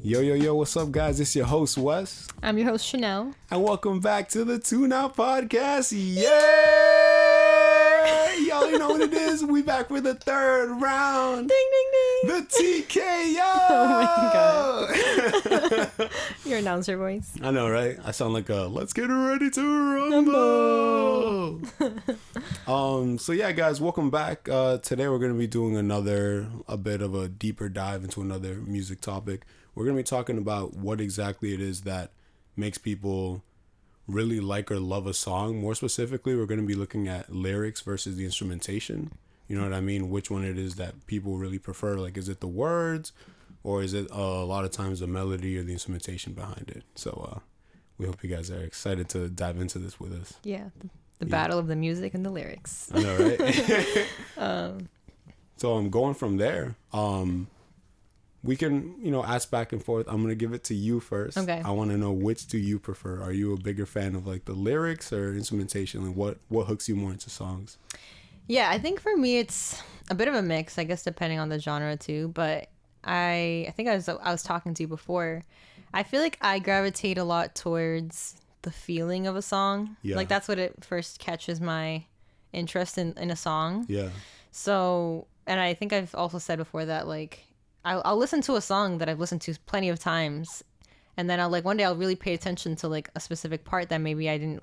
Yo, yo, yo, what's up, guys? It's your host, Wes. I'm your host, Chanel. And welcome back to the Tune Out Podcast. Yeah! Y'all know what it is. We back for the third round. Ding, ding, ding. The TKO! Oh my God. Your announcer voice. I know, right? I sound like a let's get ready to rumble. So yeah, guys, welcome back. Today we're going to be doing a bit of a deeper dive into another music topic. We're going to be talking about what exactly it is that makes people really like or love a song. More specifically, we're going to be looking at lyrics versus the instrumentation. You know what I mean? Which one it is that people really prefer. Like, is it the words or is it a lot of times the melody or the instrumentation behind it? So we hope you guys are excited to dive into this with us. Yeah, the battle of the music and the lyrics. I know, right? So I'm going from there. We can, ask back and forth. I'm going to give it to you first. Okay. I want to know, which do you prefer? Are you a bigger fan of like the lyrics or instrumentation? Like what hooks you more into songs? Yeah, I think for me it's a bit of a mix, I guess, depending on the genre too. But I think I was talking to you before. I feel like I gravitate a lot towards the feeling of a song. Yeah. Like that's what it first catches my interest in a song. Yeah. So, and I think I've also said before that like I'll listen to a song that I've listened to plenty of times, and then one day I'll really pay attention to like a specific part that maybe I didn't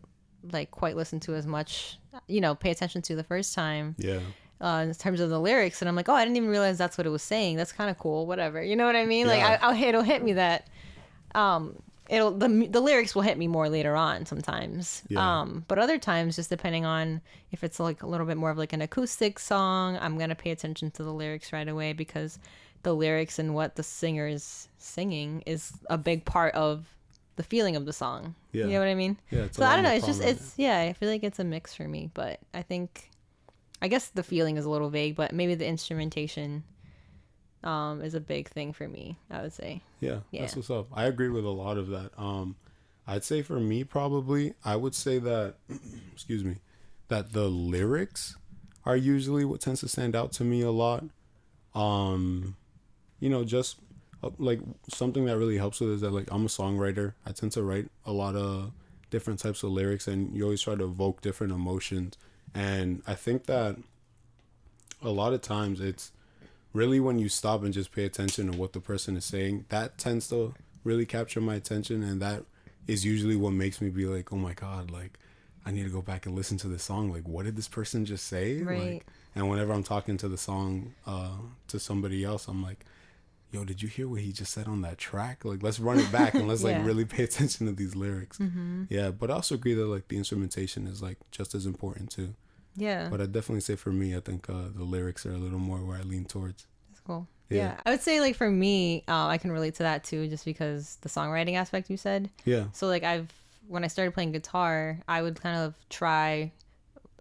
like quite listen to as much, pay attention to the first time. Yeah. In terms of the lyrics, and I'm like, oh, I didn't even realize that's what it was saying. That's kind of cool. Whatever, you know what I mean? Yeah. Like it'll hit me that, the lyrics will hit me more later on sometimes. Yeah. But other times, just depending on if it's like a little bit more of like an acoustic song, I'm gonna pay attention to the lyrics right away because the lyrics and what the singer is singing is a big part of the feeling of the song. Yeah. You know what I mean? Yeah. So I don't know. I feel like it's a mix for me, but I guess the feeling is a little vague, but maybe the instrumentation is a big thing for me, I would say. Yeah. That's what's up. I agree with a lot of that. I'd say for me, probably, I would say that, excuse me, that the lyrics are usually what tends to stand out to me a lot. Just like something that really helps with is that like I'm a songwriter. I tend to write a lot of different types of lyrics, and you always try to evoke different emotions. And I think that a lot of times it's really when you stop and just pay attention to what the person is saying, that tends to really capture my attention, and that is usually what makes me be like, oh my God, like I need to go back and listen to this song. Like, what did this person just say? Right. Like, and whenever I'm talking to the song to somebody else, I'm like, yo, did you hear what he just said on that track? Like, let's run it back and let's like really pay attention to these lyrics. Mm-hmm. Yeah, but I also agree that like the instrumentation is like just as important too. Yeah. But I'd definitely say for me, I think the lyrics are a little more where I lean towards. That's cool. Yeah. I would say like for me, I can relate to that too, just because the songwriting aspect you said. Yeah. So like when I started playing guitar, I would kind of try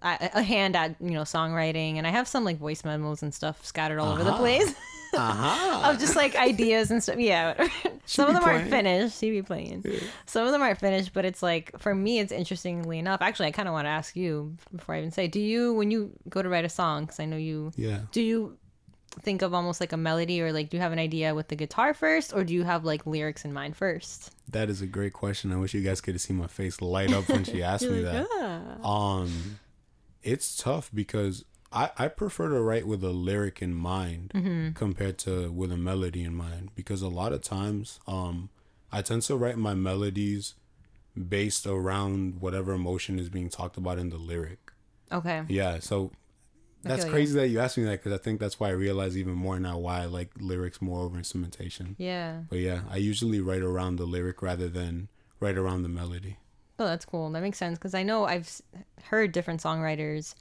a hand at songwriting, and I have some like voice memos and stuff scattered all over the place of just like ideas and stuff. Yeah. Some of them aren't finished. She be playing. Yeah. Some of them aren't finished, but it's like for me, it's interestingly enough. Actually, I kind of want to ask you before I even say, when you go to write a song, because I know you. Yeah. Do you think of almost like a melody, or like do you have an idea with the guitar first, or do you have like lyrics in mind first? That is a great question. I wish you guys could have seen my face light up when she asked me that. Yeah. It's tough because I prefer to write with a lyric in mind compared to with a melody in mind, because a lot of times I tend to write my melodies based around whatever emotion is being talked about in the lyric. Okay. Yeah, so that's crazy that you asked me that, because I think that's why I realize even more now why I like lyrics more over instrumentation. Yeah. But yeah, I usually write around the lyric rather than write around the melody. Oh, that's cool. That makes sense, because I know I've heard different songwriters,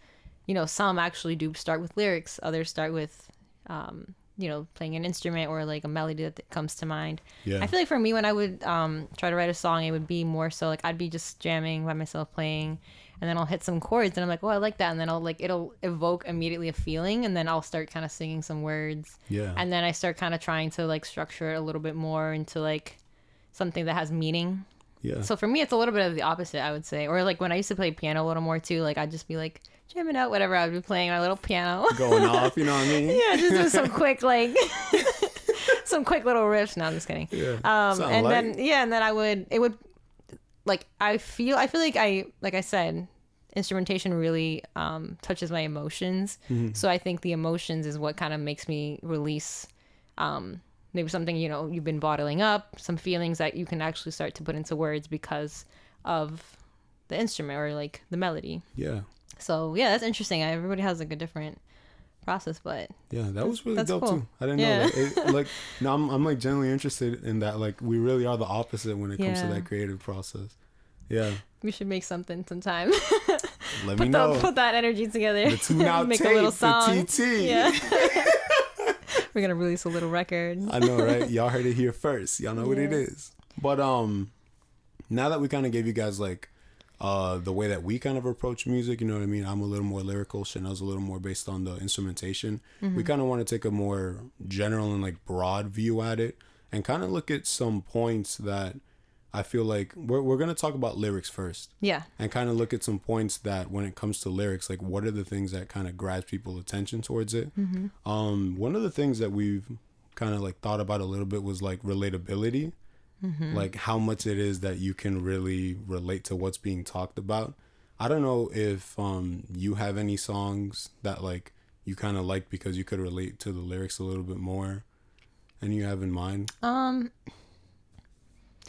some actually do start with lyrics, others start with, playing an instrument or like a melody that comes to mind. Yeah. I feel like for me, when I would try to write a song, it would be more so like I'd be just jamming by myself playing, and then I'll hit some chords and I'm like, oh, I like that. And then it'll evoke immediately a feeling, and then I'll start kind of singing some words. Yeah. And then I start kind of trying to like structure it a little bit more into like something that has meaning. Yeah. So for me, it's a little bit of the opposite, I would say. Or like when I used to play piano a little more too, like I'd just be like jamming out, whatever. I would be playing my little piano. Going off, you know what I mean? Yeah, just do some quick some quick little riffs. No, I'm just kidding. Yeah. And then it would like I feel like I said, instrumentation really touches my emotions. So I think the emotions is what kind of makes me release maybe something, you know, you've been bottling up, some feelings that you can actually start to put into words because of the instrument or like the melody. Yeah. So yeah, that's interesting. Everybody has like a different process, but yeah, that was really dope cool. too. I didn't know that. Like now I'm like genuinely interested in that. Like we really are the opposite when it comes to that creative process. Yeah. We should make something sometime. Let me know. Put that energy together. The tune out make tape, a little song. the TT. Yeah. We're gonna release a little record. I know, right? Y'all heard it here first. Y'all know what it is. But now that we kind of gave you guys like the way that we kind of approach music, you know what I mean? I'm a little more lyrical. Chanel's a little more based on the instrumentation. We kind of want to take a more general and like broad view at it and kind of look at some points that I feel like we're going to talk about lyrics first. Yeah. And kind of look at some points that when it comes to lyrics, like what are the things that kind of grabs people's attention towards it? One of the things that we've kind of like thought about a little bit was like relatability. Like how much it is that you can really relate to what's being talked about. I don't know if you have any songs that like you kind of like because you could relate to the lyrics a little bit more, and you have in mind.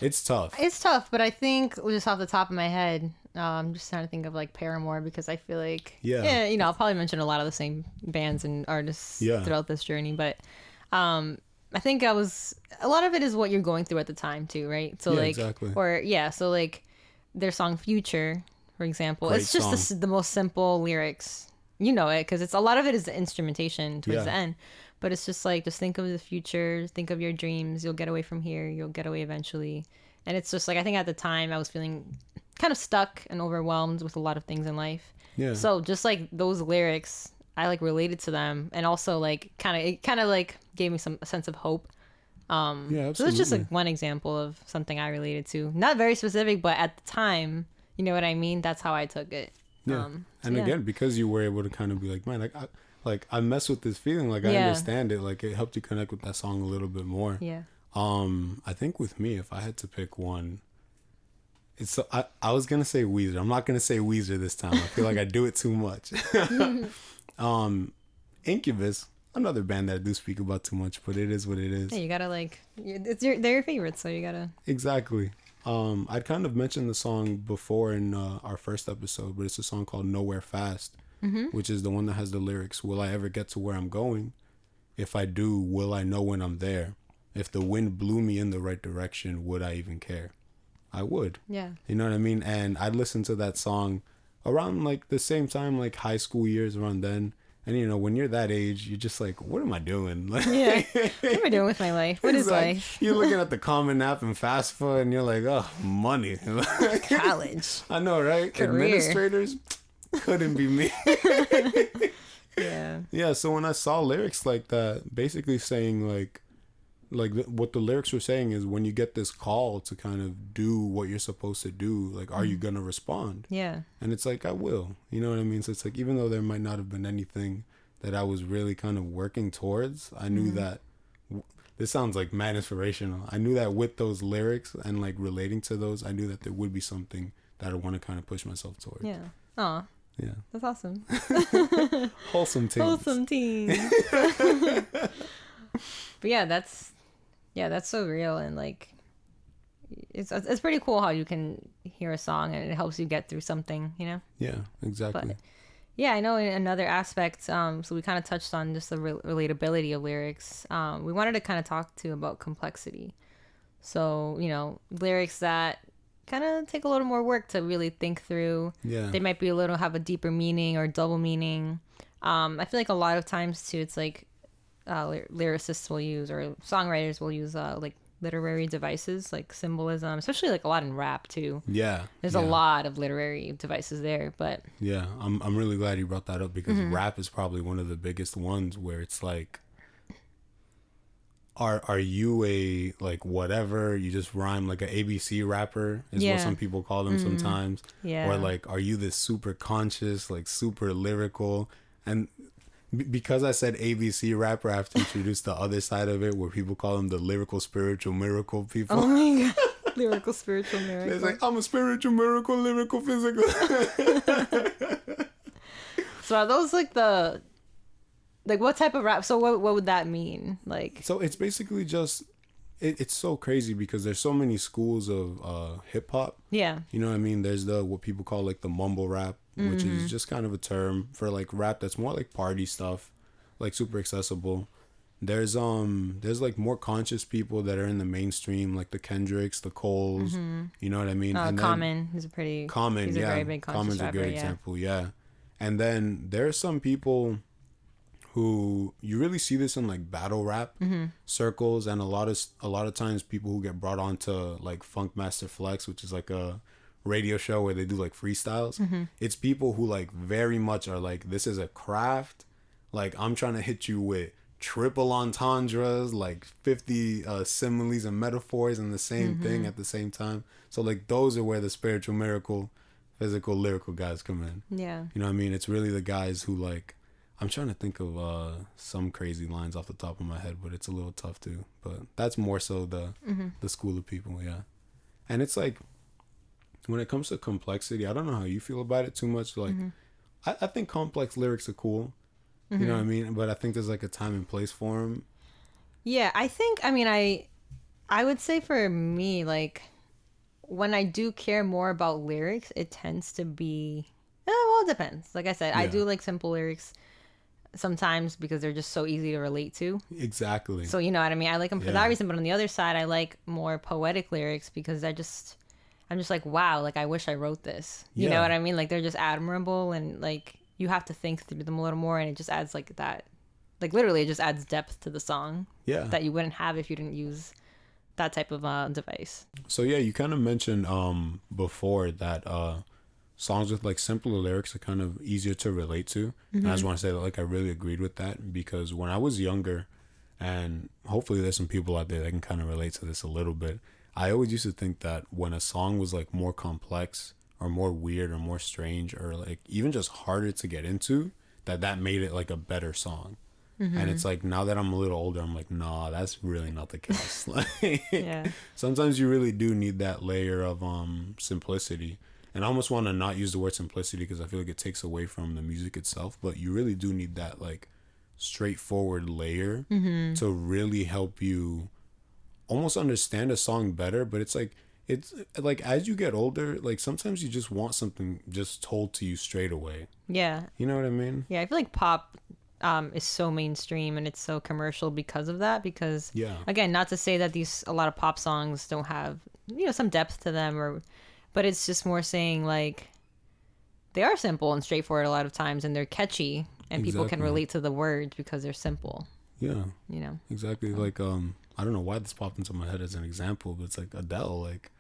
It's tough. It's tough, but I think just off the top of my head, I'm just trying to think of like Paramore because I feel like you know, I'll probably mention a lot of the same bands and artists throughout this journey, but I think a lot of it is what you're going through at the time too, right? So like, exactly. So like their song Future, for example, Great it's just the most simple lyrics. You know it because it's a lot of it is the instrumentation towards the end, but it's just like, just think of the future, think of your dreams. You'll get away from here. You'll get away eventually. And it's just like, I think at the time I was feeling kind of stuck and overwhelmed with a lot of things in life. Yeah. So just like those lyrics, I like related to them, and also like it kind of like gave me a sense of hope. Absolutely. So it's just like one example of something I related to. Not very specific, but at the time, you know what I mean? That's how I took it. Yeah. Again, because you were able to kind of be like, man, I mess with this feeling. Like I understand it. Like it helped you connect with that song a little bit more. Yeah. I think with me, if I had to pick one, I was gonna say Weezer. I'm not gonna say Weezer this time. I feel like I do it too much. Incubus, another band that I do speak about too much, but it is what it is. Yeah, you gotta like, they're your favorites, so you gotta. Exactly. I'd kind of mentioned the song before in our first episode, but it's a song called Nowhere Fast, which is the one that has the lyrics, will I ever get to where I'm going? If I do, will I know when I'm there? If the wind blew me in the right direction, would I even care? I would. Yeah. You know what I mean? And I'd listen to that song around like the same time, like high school years, around then. And you know, when you're that age, you're just like, what am I doing? Like, yeah. What am I doing with my life? What is like, life? You're looking at the Common App and FAFSA and you're like, oh, money. College. I know, right? Career. Administrators couldn't be me. Yeah. Yeah. So when I saw lyrics like that, basically saying like what the lyrics were saying is, when you get this call to kind of do what you're supposed to do, like, are you going to respond? Yeah. And it's like, I will, you know what I mean? So it's like, even though there might not have been anything that I was really kind of working towards, I knew that this sounds like mad inspirational. I knew that with those lyrics and like relating to those, I knew that there would be something that I want to kind of push myself towards. Yeah. Aw. Yeah. That's awesome. Wholesome teens. Wholesome teens. But yeah, that's so real, and like it's pretty cool how you can hear a song and it helps you get through something, you know? Yeah, exactly. But yeah, I know in another aspect, so we kind of touched on just the relatability of lyrics. We wanted to kind of talk too about complexity. So, you know, lyrics that kind of take a little more work to really think through. Yeah. They might be have a deeper meaning or double meaning. I feel like a lot of times too, it's like lyricists will use, or songwriters will use like literary devices like symbolism, especially like a lot in rap too. Yeah, there's a lot of literary devices there. But yeah, I'm really glad you brought that up, because rap is probably one of the biggest ones where it's like, are you a like whatever, you just rhyme like an ABC rapper is what some people call them sometimes. Yeah. Or like, are you this super conscious, like super lyrical? And because I said ABC rapper, I have to introduce the other side of it where people call them the lyrical spiritual miracle people. Oh my god. Lyrical spiritual miracle. It's like, I'm a spiritual miracle, lyrical physical. So are those like the, like what type of rap? So what would that mean? Like, so it's basically just, it's so crazy because there's so many schools of hip hop. Yeah. You know what I mean? There's what people call like the mumble rap, which is just kind of a term for like rap that's more like party stuff, like super accessible. There's like more conscious people that are in the mainstream, like the Kendricks, the Coles, you know what I mean? And Common is a pretty Common, he's a very big conscious Common's rapper, a good example, yeah. And then there are some people who you really see this in like battle rap circles, and a lot of times people who get brought onto like Funk Master Flex, which is like a radio show where they do like freestyles. It's people who like very much are like, this is a craft, like I'm trying to hit you with triple entendres, like 50 similes and metaphors and the same thing at the same time. So like those are where the spiritual miracle, physical, lyrical guys come in. Yeah. You know what I mean? It's really the guys who like, I'm trying to think of some crazy lines off the top of my head, but it's a little tough too. But that's more so the school of people, yeah. And it's like, when it comes to complexity, I don't know how you feel about it too much. Like, I think complex lyrics are cool. You know what I mean? But I think there's like a time and place for them. Yeah, I would say for me, like, when I do care more about lyrics, it tends to be, well, it depends. Like I said, I do like simple lyrics sometimes because they're just so easy to relate to. Exactly. So, you know what I mean? I like them for that reason. But on the other side, I like more poetic lyrics because I'm just like, wow, like, I wish I wrote this. You know what I mean? Like, they're just admirable, and like, you have to think through them a little more, and it just adds like that, like literally it just adds depth to the song that you wouldn't have if you didn't use that type of device. So yeah, you kind of mentioned before that songs with like simpler lyrics are kind of easier to relate to. And I just want to say that like I really agreed with that, because when I was younger, and hopefully there's some people out there that can kind of relate to this a little bit, I always used to think that when a song was like more complex or more weird or more strange or like even just harder to get into, that made it like a better song. And it's like, now that I'm a little older, I'm like, nah, that's really not the case. Like, sometimes you really do need that layer of simplicity. And I almost want to not use the word simplicity because I feel like it takes away from the music itself, but you really do need that like straightforward layer to really help you almost understand a song better. But it's like as you get older, like sometimes you just want something just told to you straight away. Yeah. You know what I mean? Yeah, I feel like pop is so mainstream and it's so commercial because of that. Because again, not to say that a lot of pop songs don't have, you know, some depth to them, but it's just more saying like they are simple and straightforward a lot of times, and they're catchy, and people can relate to the words because they're simple. Yeah. You know? Exactly. Like, I don't know why this popped into my head as an example, but it's like Adele, like,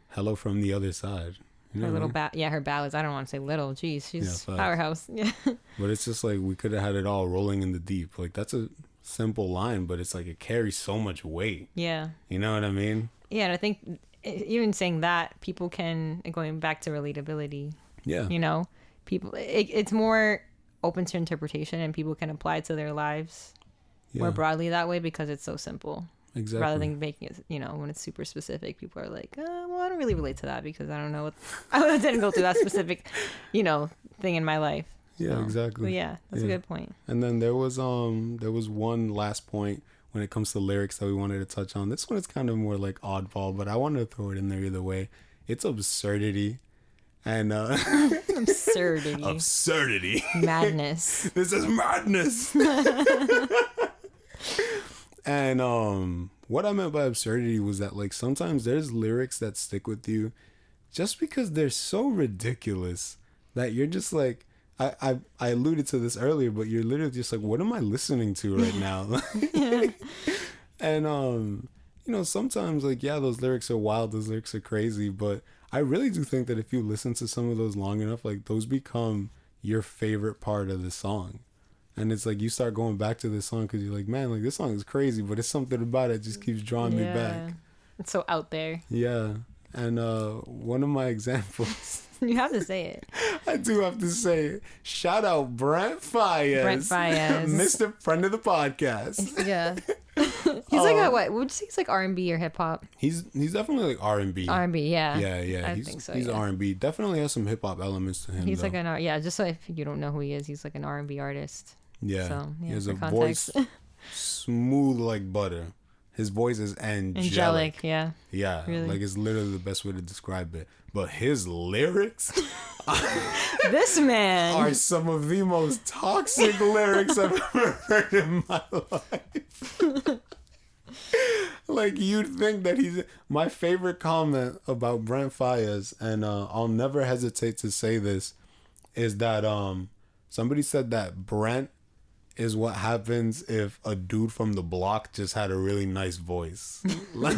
Hello from the Other Side. You know her little her ballads. I don't want to say little. Jeez, she's powerhouse. Yeah. But it's just like we could have had it all rolling in the deep. Like, that's a simple line, but it's like it carries so much weight. Yeah. You know what I mean? Yeah, and I think even saying that, people can, going back to relatability. Yeah. You know, people, it's more open to interpretation, and people can apply it to their lives more broadly that way because it's so simple. Exactly. Rather than making it, you know, when it's super specific, people are like, well, I don't really relate to that because I don't know I didn't go through that specific, you know, thing in my life. Yeah, so, exactly. But yeah, that's a good point. And then there was one last point when it comes to lyrics that we wanted to touch on. This one is kind of more like oddball, but I wanted to throw it in there either way. It's absurdity. And absurdity. Madness. This is madness. And what I meant by absurdity was that like sometimes there's lyrics that stick with you just because they're so ridiculous that you're just like, I alluded to this earlier, but you're literally just like, what am I listening to right now? And you know, sometimes like, yeah, those lyrics are wild, those lyrics are crazy, but I really do think that if you listen to some of those long enough, like those become your favorite part of the song. And it's like you start going back to this song because you're like, man, like this song is crazy, but it's something about it just keeps drawing me back. It's so out there. Yeah. And one of my examples You have to say it. I do have to say it. Shout out Brent Fayez. Brent Fayez. Mr. Friend of the podcast. Yeah. He's like a, what would you say he's like R&B or hip hop? He's definitely like R&B. R&B, yeah. Yeah. I think so. He's R&B. Definitely has some hip hop elements to him. He's though. like just so if you don't know who he is, he's like an R&B artist. Yeah. So, He has a context. voice smooth like butter. His voice is angelic. Yeah. Yeah, Really. like it's literally the best way to describe it. But his lyrics This man are some of the most toxic lyrics I've ever heard in my life. Like, you'd think that he's... My favorite comment about Brent Fayez, and I'll never hesitate to say this, is that somebody said that Brent is what happens if a dude from the block just had a really nice voice. Like,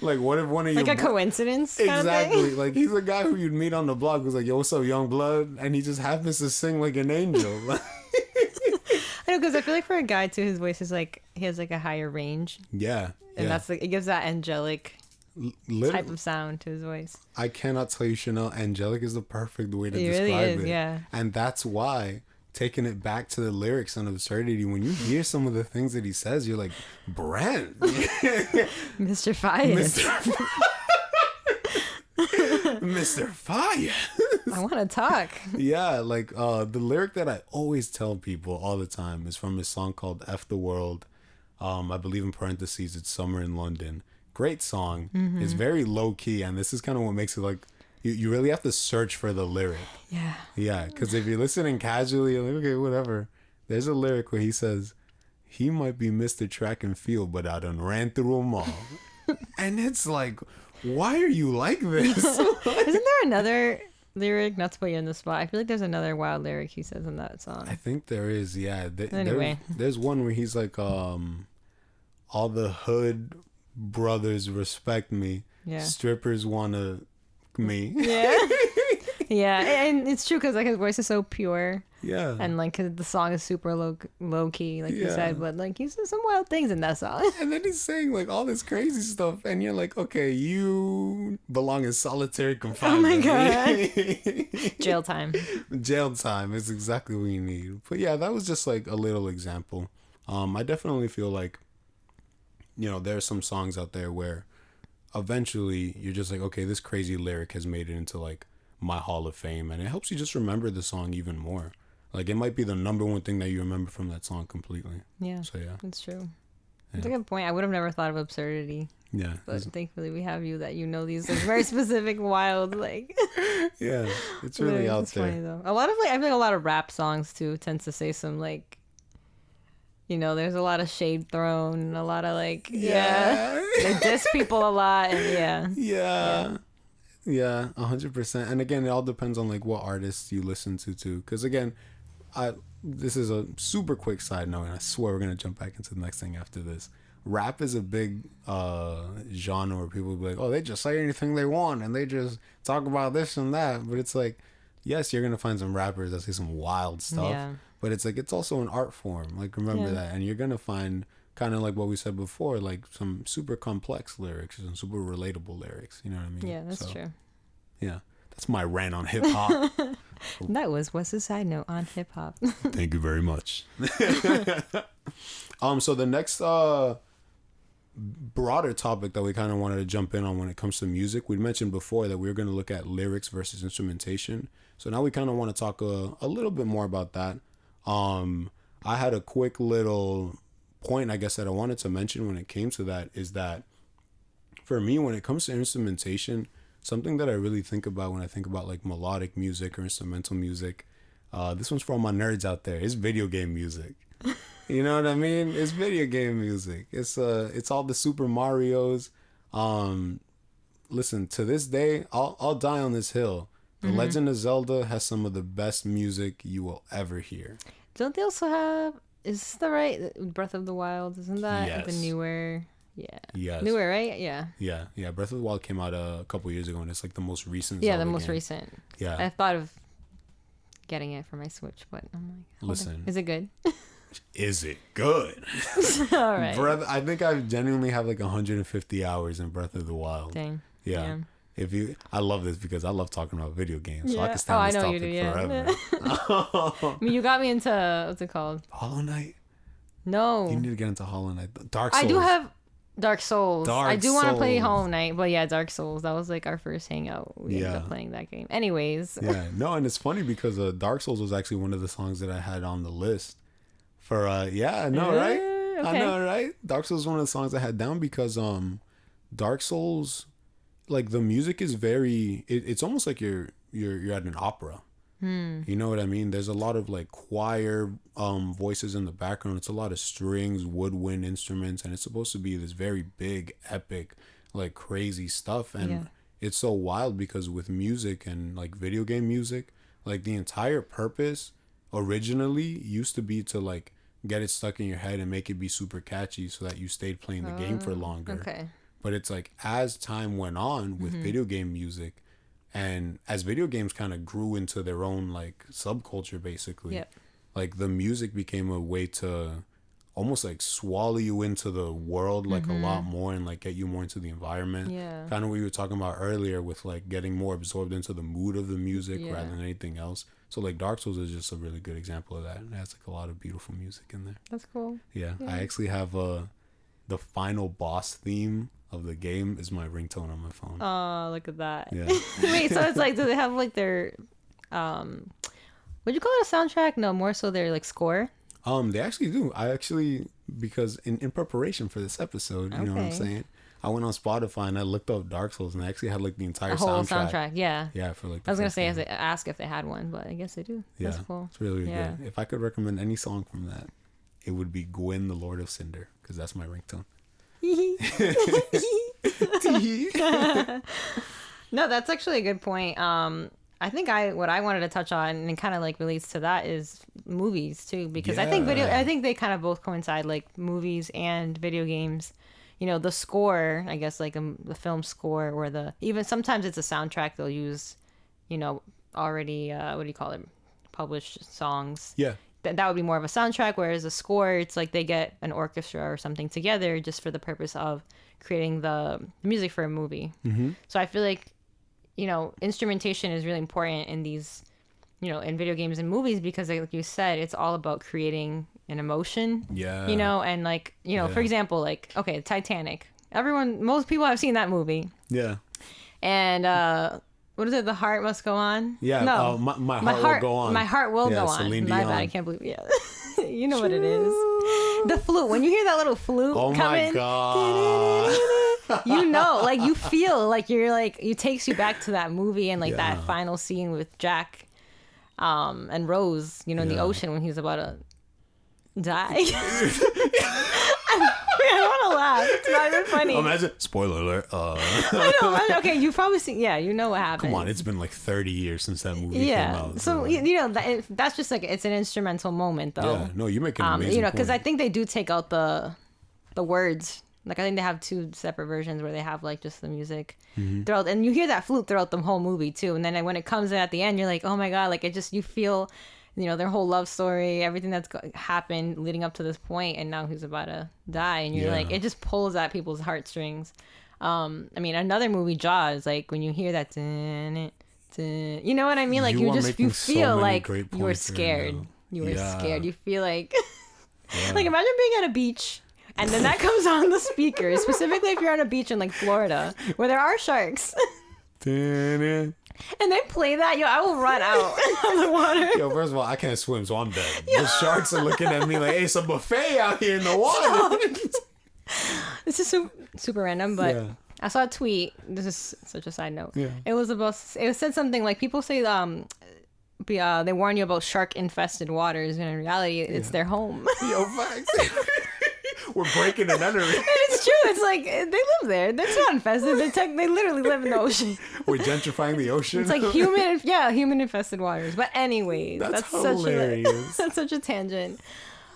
like what if one of you... like a coincidence kind Exactly. of thing? Like, he's a guy who you'd meet on the block who's like, yo, what's up, young blood? And he just happens to sing like an angel. I know, because I feel like for a guy too, his voice is like, he has like a higher range. Yeah. And that's like, it gives that angelic Literally, type of sound to his voice. I cannot tell you, Chanel, angelic is the perfect way to It describe really is, it. yeah. And that's why, taking it back to the lyrics on Absurdity, when you hear some of the things that he says, you're like, Brent. Mr. Fayez. Mr. Fire. I want to talk. Yeah, like the lyric that I always tell people all the time is from his song called F the World. I believe in parentheses, it's Summer in London. Great song. Mm-hmm. It's very low key, and this is kind of what makes it like, you really have to search for the lyric. Yeah. Yeah, because if you're listening casually, you're like, okay, whatever. There's a lyric where he says, he might be Mr. Track and Field, but I done ran through them all. And it's like, why are you like this? Isn't there another lyric? Not to put you on the spot. I feel like there's another wild lyric he says in that song. I think there is, yeah. Anyway. There's one where he's like, all the hood brothers respect me. Yeah. Strippers wanna me. Yeah. Yeah, and it's true because like his voice is so pure. Yeah. And like 'cause the song is super low key, like you Yeah. said, but like he says some wild things in that song. And then he's saying like all this crazy stuff, and you're like, okay, you belong in solitary confinement. Oh my God. Jail time. Jail time is exactly what you need. But yeah, that was just like a little example. I definitely feel like, there are some songs out there where eventually you're just like, okay, this crazy lyric has made it into like my Hall of Fame, and it helps you just remember the song even more. Like, it might be the number one thing that you remember from that song completely. Yeah. So yeah. It's true. Yeah. It's a good point. I would have never thought of Absurdity. Yeah. But thankfully we have you that these like very specific wild like Yeah. It's really out it's there. funny though. A lot of I think a lot of rap songs too tends to say some like there's a lot of shade thrown, a lot of like they diss people a lot and Yeah, 100%. And again, it all depends on like what artists you listen to too. Because again, this is a super quick side note, and I swear we're gonna jump back into the next thing after this. Rap is a big genre where people be like, oh, they just say anything they want and they just talk about this and that. But it's like, yes, you're gonna find some rappers that say some wild stuff. Yeah. But it's like, it's also an art form. Like, remember that. And you're gonna find kind of like what we said before, like some super complex lyrics and super relatable lyrics. You know what I mean? Yeah, that's true. Yeah, that's my rant on hip hop. That was What's the Side Note on hip hop. Thank you very much. So the next broader topic that we kind of wanted to jump in on when it comes to music, we mentioned before that we were going to look at lyrics versus instrumentation. So now we kind of want to talk a little bit more about that. I had a quick little point, I guess, that I wanted to mention when it came to that is that for me, when it comes to instrumentation, something that I really think about when I think about like melodic music or instrumental music, this one's for all my nerds out there. It's video game music. You know what I mean? It's video game music. It's all the Super Marios. Listen, to this day, I'll die on this hill. The Legend of Zelda has some of the best music you will ever hear. Don't they also have? Is this the right Breath of the Wild? Isn't that the newer? Yeah. Yes. Newer, right? Yeah. Yeah. Breath of the Wild came out a couple years ago, and it's like the most recent. Yeah, Zelda the most game. recent. Yeah. I thought of getting it for my Switch, but I'm like, listen, is it good? Is it good? All right. I think I genuinely have like 150 hours in Breath of the Wild. Dang. Yeah. I love this because I love talking about video games, so I can stay on this topic forever. I mean, you got me into, what's it called? Hollow Knight. No, you need to get into Hollow Knight. Dark Souls. I do have Dark Souls. I do want to play Hollow Knight, but yeah, Dark Souls. That was like our first hangout. We ended up playing that game. Anyways. Yeah, no, and it's funny because Dark Souls was actually one of the songs that I had on the list for. Right? Okay. I know, right? Dark Souls is one of the songs I had down because Dark Souls, like the music is very. It's almost like you're at an opera. You know what I mean? There's a lot of like choir voices in the background. It's a lot of strings, woodwind instruments, and it's supposed to be this very big, epic, like crazy stuff. And it's so wild because with music and like video game music, like the entire purpose originally used to be to like get it stuck in your head and make it be super catchy so that you stayed playing the game for longer. Okay. But it's like as time went on with video game music, and as video games kind of grew into their own like subculture, basically, like the music became a way to almost like swallow you into the world like a lot more and like get you more into the environment. Yeah. Kind of what you were talking about earlier with like getting more absorbed into the mood of the music rather than anything else. So like Dark Souls is just a really good example of that. It has like a lot of beautiful music in there. That's cool. Yeah. I actually have the final boss theme of the game is my ringtone on my phone. Oh, look at that. Yeah. Wait, so it's like, do they have like their would you call it a soundtrack? No, more so their like score? They actually do. Because in preparation for this episode, you know what I'm saying? I went on Spotify and I looked up Dark Souls and I actually had like the entire soundtrack. Yeah. Yeah, for like I was gonna say ask if they had one, but I guess they do. Yeah. That's cool. It's really good. If I could recommend any song from that, it would be Gwyn the Lord of Cinder, because that's my ringtone. No, that's actually a good point. I think what I wanted to touch on and it kind of like relates to that is movies too, because I think they kind of both coincide, like movies and video games. You know, the score, I guess, like the film score or even sometimes it's a soundtrack they'll use, you know, already, what do you call it? Published songs. Yeah. That would be more of a soundtrack, whereas a score, it's like they get an orchestra or something together just for the purpose of creating the music for a movie. Mm-hmm. So I feel like, you know, instrumentation is really important in these, you know, in video games and movies, because like you said, it's all about creating an emotion. Yeah. You know, and like, you know, for example, like, okay, Titanic. Most people have seen that movie. Yeah. And what is it? The Heart Must Go On? Yeah. No. My heart will go on. My heart will go on. My bad. I can't believe it. Yeah. You know what it is. The flute. When you hear that little flute coming. Oh my God. You know, like you feel like you're like, it takes you back to that movie and like that final scene with Jack and Rose, you know, in the ocean when he's about to die. I don't want to laugh. It's not even funny. Imagine, spoiler alert. I know. Imagine, okay, you've probably seen. Yeah, you know what happened. Come on, it's been like 30 years since that movie came out. So you know that's just like it's an instrumental moment, though. Yeah, no, you make an amazing you know, because I think they do take out the words. Like I think they have 2 separate versions where they have like just the music throughout, and you hear that flute throughout the whole movie too. And then when it comes in at the end, you're like, oh my God, like it just you feel. You know, their whole love story, everything that's happened leading up to this point, and now he's about to die, and you're like, it just pulls at people's heartstrings. I mean, another movie, Jaws, like when you hear that, you know what I mean? Like you feel like you were scared. You were scared. You feel like, like imagine being at a beach, and then that comes on the speakers, specifically if you're on a beach in like Florida, where there are sharks. And they play that, yo, I will run out of the water. Yo, first of all, I can't swim, so I'm dead. The sharks are looking at me like, hey, it's a buffet out here in the water. This is super random, but I saw a tweet. This is such a side note. Yeah. It said something like, people say they warn you about shark-infested waters, and in reality, it's their home. Yo, facts. We're breaking and entering. And it's true. It's like they live there. It's not infested. They literally live in the ocean. We're gentrifying the ocean. It's like human infested waters. But anyways, that's hilarious. That's such a tangent.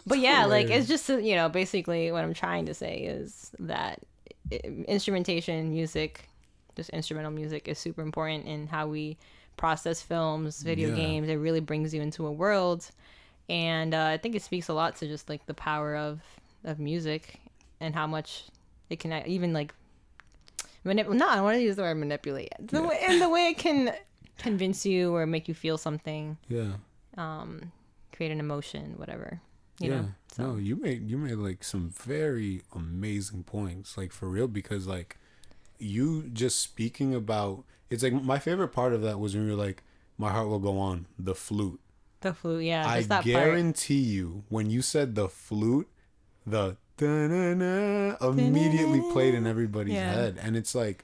But yeah, hilarious. Like it's just, you know, basically what I'm trying to say is that instrumentation, music, just instrumental music is super important in how we process films, video games. It really brings you into a world. And I think it speaks a lot to just like the power of music and how much it can even like No, I want to use the word manipulate. The way it can convince you or make you feel something. Yeah. Create an emotion, whatever. You yeah. know. So. No, you made like some very amazing points, like for real, because like you just speaking about, it's like my favorite part of that was when you're like, my heart will go on, the flute. The flute, yeah. I guarantee you, when you said the flute, the da-na-na immediately played in everybody's head, and it's like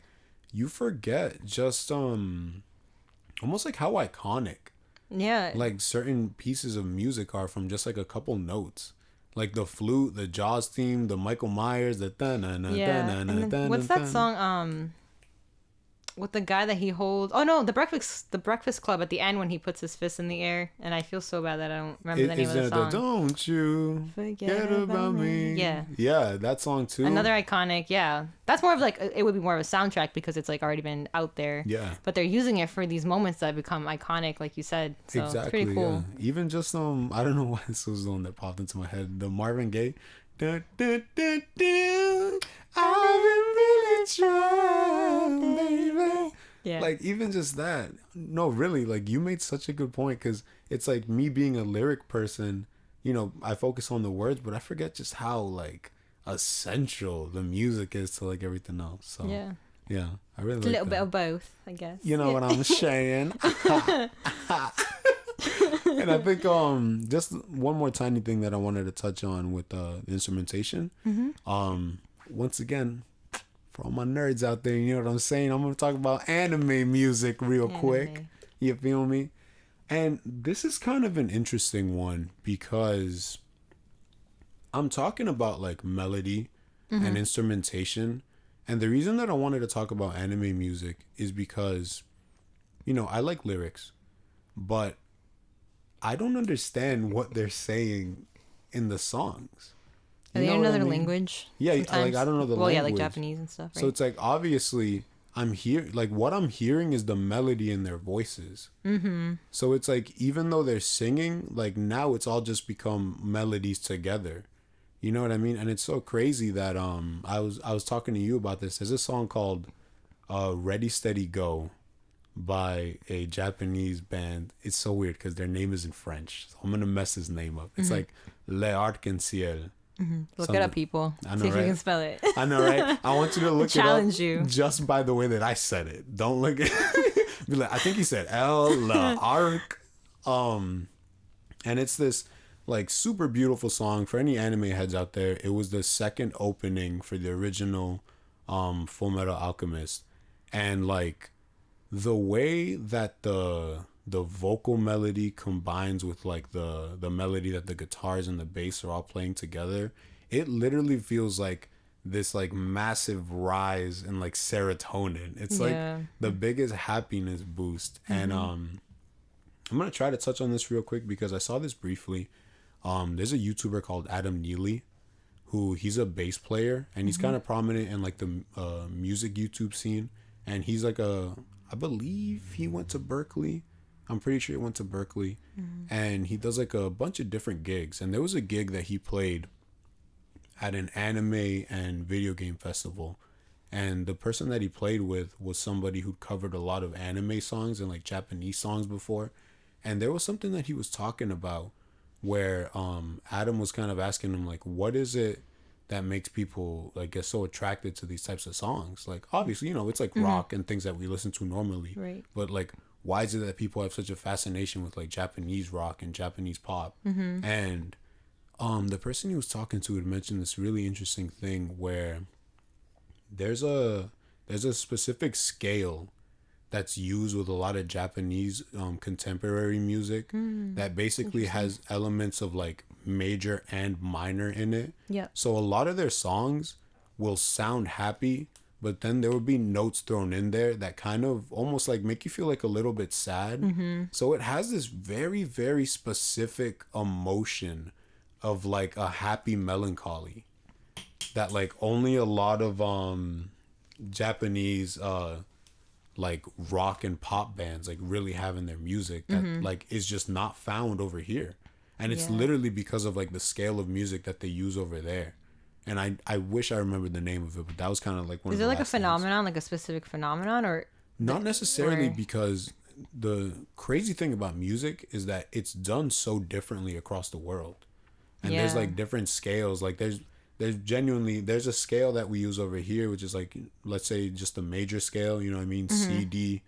you forget just almost like how iconic like certain pieces of music are from just like a couple notes, like the flute, the Jaws theme, the Michael Myers, the da-na-na. What's that song with the guy that he holds? Oh no, the Breakfast Club at the end when he puts his fist in the air, and I feel so bad that I don't remember the name of the song. Don't you forget about me? Yeah, that song too. Another iconic. Yeah, that's more of like, it would be more of a soundtrack because it's like already been out there. Yeah, but they're using it for these moments that become iconic, like you said. So exactly, it's pretty cool. Yeah. Even just I don't know why this was the one that popped into my head. The Marvin Gaye. I've been really trying, baby. Yeah. Like, even just that. No, really, like, you made such a good point, because it's like me being a lyric person, you know, I focus on the words, but I forget just how, like, essential the music is to, like, everything else. So, yeah, I really like a little bit of both, I guess. You know what I'm saying? And I think just one more tiny thing that I wanted to touch on with the instrumentation. Once again, for all my nerds out there, you know what I'm saying? I'm gonna talk about anime music real quick. You feel me? And this is kind of an interesting one, because I'm talking about like melody and instrumentation. And the reason that I wanted to talk about anime music is because, you know, I like lyrics, but I don't understand what they're saying in the songs. Are they in another language? Yeah, like I don't know the language. Well, yeah, like Japanese and stuff, right? So it's like, obviously what I'm hearing is the melody in their voices. So it's like, even though they're singing, like now it's all just become melodies together. You know what I mean? And it's so crazy that I was talking to you about this. There's a song called Ready Steady Go by a Japanese band. It's so weird because their name is in French, so I'm gonna mess his name up. It's like Le Arc-en-Ciel. Look it up, people. I know, see if right? you can spell it. I know, right? I want you to look challenge it up you just by the way that I said it. Don't look at be like, I think he said Le Arc. And it's this like super beautiful song. For any anime heads out there, it was the second opening for the original Full Metal Alchemist, and like the way that the vocal melody combines with like the melody that the guitars and the bass are all playing together, it literally feels like this like massive rise in like serotonin. It's like the biggest happiness boost. And I'm gonna try to touch on this real quick because I saw this briefly. There's a YouTuber called Adam Neely, who he's a bass player, and he's kind of prominent in like the music YouTube scene. And he's like I believe he went to Berkeley. I'm pretty sure he went to Berkeley. And he does like a bunch of different gigs. And there was a gig that he played at an anime and video game festival. And the person that he played with was somebody who covered a lot of anime songs and like Japanese songs before. And there was something that he was talking about where Adam was kind of asking him, like, what is it that makes people like get so attracted to these types of songs? Like, obviously, you know, it's like rock and things that we listen to normally, right? But like, why is it that people have such a fascination with like Japanese rock and Japanese pop? And the person he was talking to had mentioned this really interesting thing where there's a specific scale that's used with a lot of Japanese contemporary music that basically has elements of like major and minor in it. Yeah. So a lot of their songs will sound happy, but then there will be notes thrown in there that kind of almost like make you feel like a little bit sad. So it has this very, very specific emotion of like a happy melancholy that like only a lot of Japanese like rock and pop bands like really have in their music that like is just not found over here. And it's literally because of like the scale of music that they use over there. and I wish I remembered the name of it, but that was kind of like one. Is of it the like a last things. phenomenon, like a specific phenomenon, or Not necessarily, because the crazy thing about music is that it's done so differently across the world, and there's like different scales. Like there's genuinely there's a scale that we use over here, which is like, let's say, just a major scale. You know what I mean? C D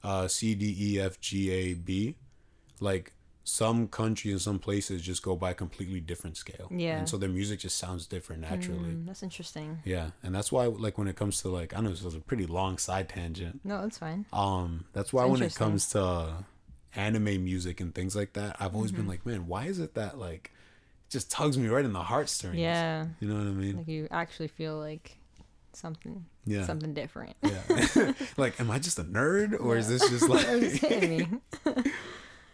E F G A B. Like some countries and some places just go by a completely different scale. Yeah. And so their music just sounds different naturally. That's interesting. Yeah, and that's why, like, when it comes to, like, I know this was a pretty long side tangent. No, that's fine. That's why when it comes to anime music and things like that, I've always been like, man, why is it that, like, it just tugs me right in the heartstrings? Yeah. You know what I mean? Like you actually feel like something different. Yeah. Like, am I just a nerd, or is this just like It's hitting me?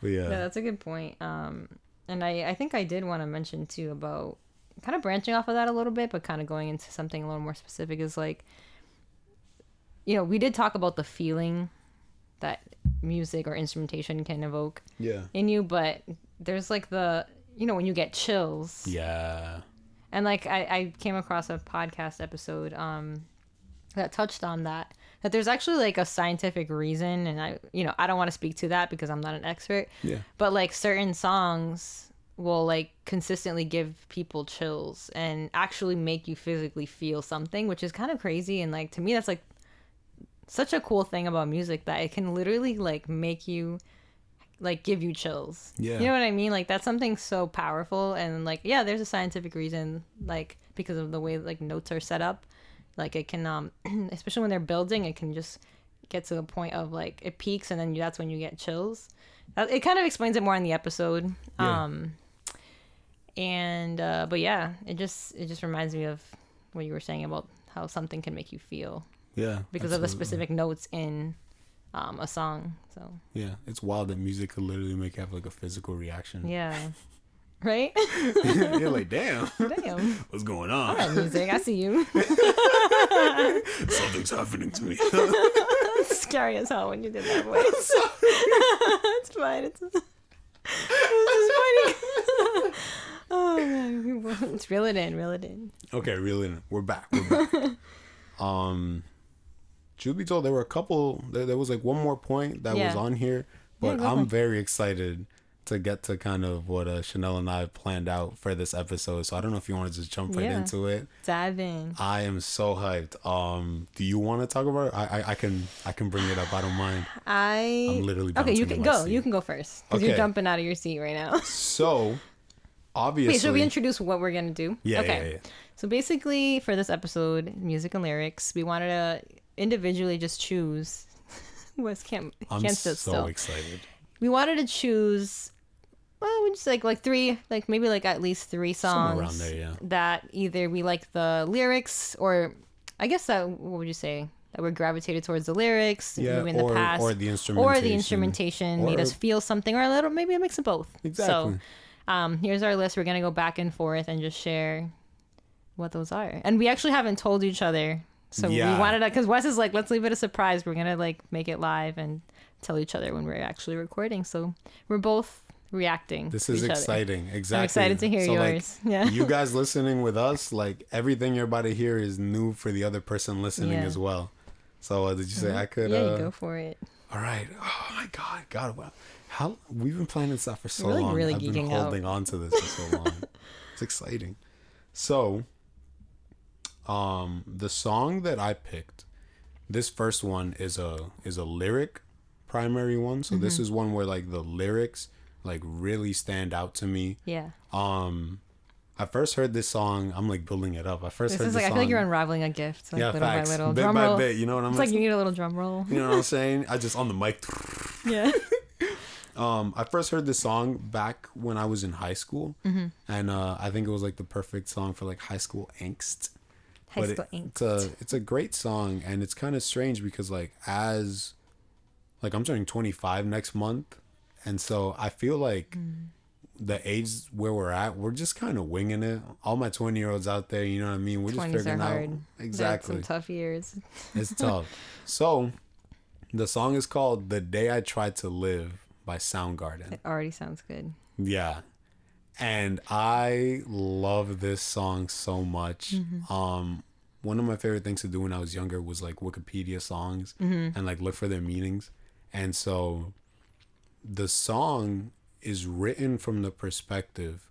But yeah, that's a good point. And I think I did want to mention too about kind of branching off of that a little bit, but kind of going into something a little more specific, is like, you know, we did talk about the feeling that music or instrumentation can evoke in you, but there's like the, you know, when you get chills. Yeah. And like I came across a podcast episode that touched on that there's actually like a scientific reason, and I don't want to speak to that because I'm not an expert. Yeah. But like certain songs will like consistently give people chills and actually make you physically feel something, which is kind of crazy. And like to me, that's like such a cool thing about music, that it can literally like make you like give you chills. Yeah. You know what I mean? Like that's something so powerful, and like there's a scientific reason, like because of the way like notes are set up. Like it can especially when they're building, it can just get to the point of like it peaks, and then that's when you get chills. It kind of explains it more in the episode. Yeah. But yeah, it just reminds me of what you were saying about how something can make you feel. Yeah. Because of the specific notes in a song. So yeah, it's wild that music could literally make you have like a physical reaction. Yeah. Right? You're like, damn. What's going on? All right, music. I see you. Something's happening to me. It's scary as hell when you did that voice. It's fine. It's just funny. Oh man, let's reel it in. Okay, reel it in. We're back. Truth be told, there were a couple. There was like one more point that was on here, but I'm very excited to get to kind of what Chanel and I planned out for this episode. So I don't know if you want to just jump right into it. Dive in. I am so hyped. Do you want to talk about it? I can bring it up. I don't mind. I'm literally okay. You can go. You can go first because you're jumping out of your seat right now. So obviously, wait, should we introduce what we're gonna do? Yeah. Okay. Yeah. So basically, for this episode, music and lyrics, we wanted to individually just choose. Wes can't sit still. I'm so excited. We wanted to choose. Well, we just like three, like maybe like at least three songs around there, yeah. that either we like the lyrics, or I guess that, what would you say, that we're gravitated towards the lyrics, maybe in the past, or the instrumentation, made us feel something, or a little, maybe a mix of both. Exactly. So, here's our list. We're gonna go back and forth and just share what those are, and we actually haven't told each other, so we wanted to, because Wes is like, let's leave it a surprise. We're gonna like make it live and tell each other when we're actually recording. So we're both reacting. This is exciting. Other. Exactly. I'm excited to hear yours. Like, yeah. You guys listening with us, like everything you're about to hear is new for the other person listening as well. So did you say I could? Yeah, you go for it. All right. Oh my God. Wow. How we've been playing this out for so long. Really I've been holding on to this for so long. It's exciting. So, the song that I picked, this first one is a lyric primary one. So this is one where like the lyrics like really stand out to me. Yeah. I first heard this song. I'm like building it up. I heard this like, song. I feel like you're unraveling a gift. Like, little facts. by little. Bit drum by roll. bit. You know what I'm saying? It's like you need a little drum roll. You know what I'm saying? I just on the mic. Yeah. I first heard this song back when I was in high school, and I think it was like the perfect song for like high school angst. It's a great song, and it's kind of strange because like I'm turning 25 next month, and so I feel like the age where we're at, we're just kind of winging it. All my 20-year-olds out there, you know what I mean? We're just figuring out exactly. Some tough years. It's tough. So the song is called "The Day I Tried to Live" by Soundgarden. It already sounds good. Yeah. And I love this song so much. One of my favorite things to do when I was younger was like Wikipedia songs and like look for their meanings. And so the song is written from the perspective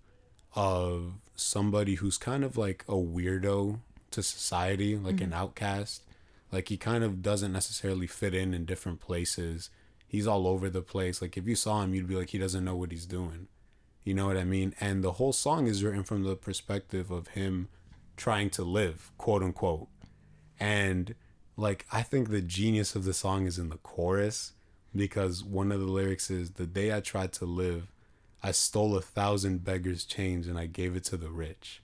of somebody who's kind of like a weirdo to society, like an outcast. Like he kind of doesn't necessarily fit in different places. He's all over the place. Like if you saw him, you'd be like, he doesn't know what he's doing. You know what I mean? And the whole song is written from the perspective of him trying to live, quote unquote. And like, I think the genius of the song is in the chorus, because one of the lyrics is, the day I tried to live, I stole 1,000 beggars' change and I gave it to the rich.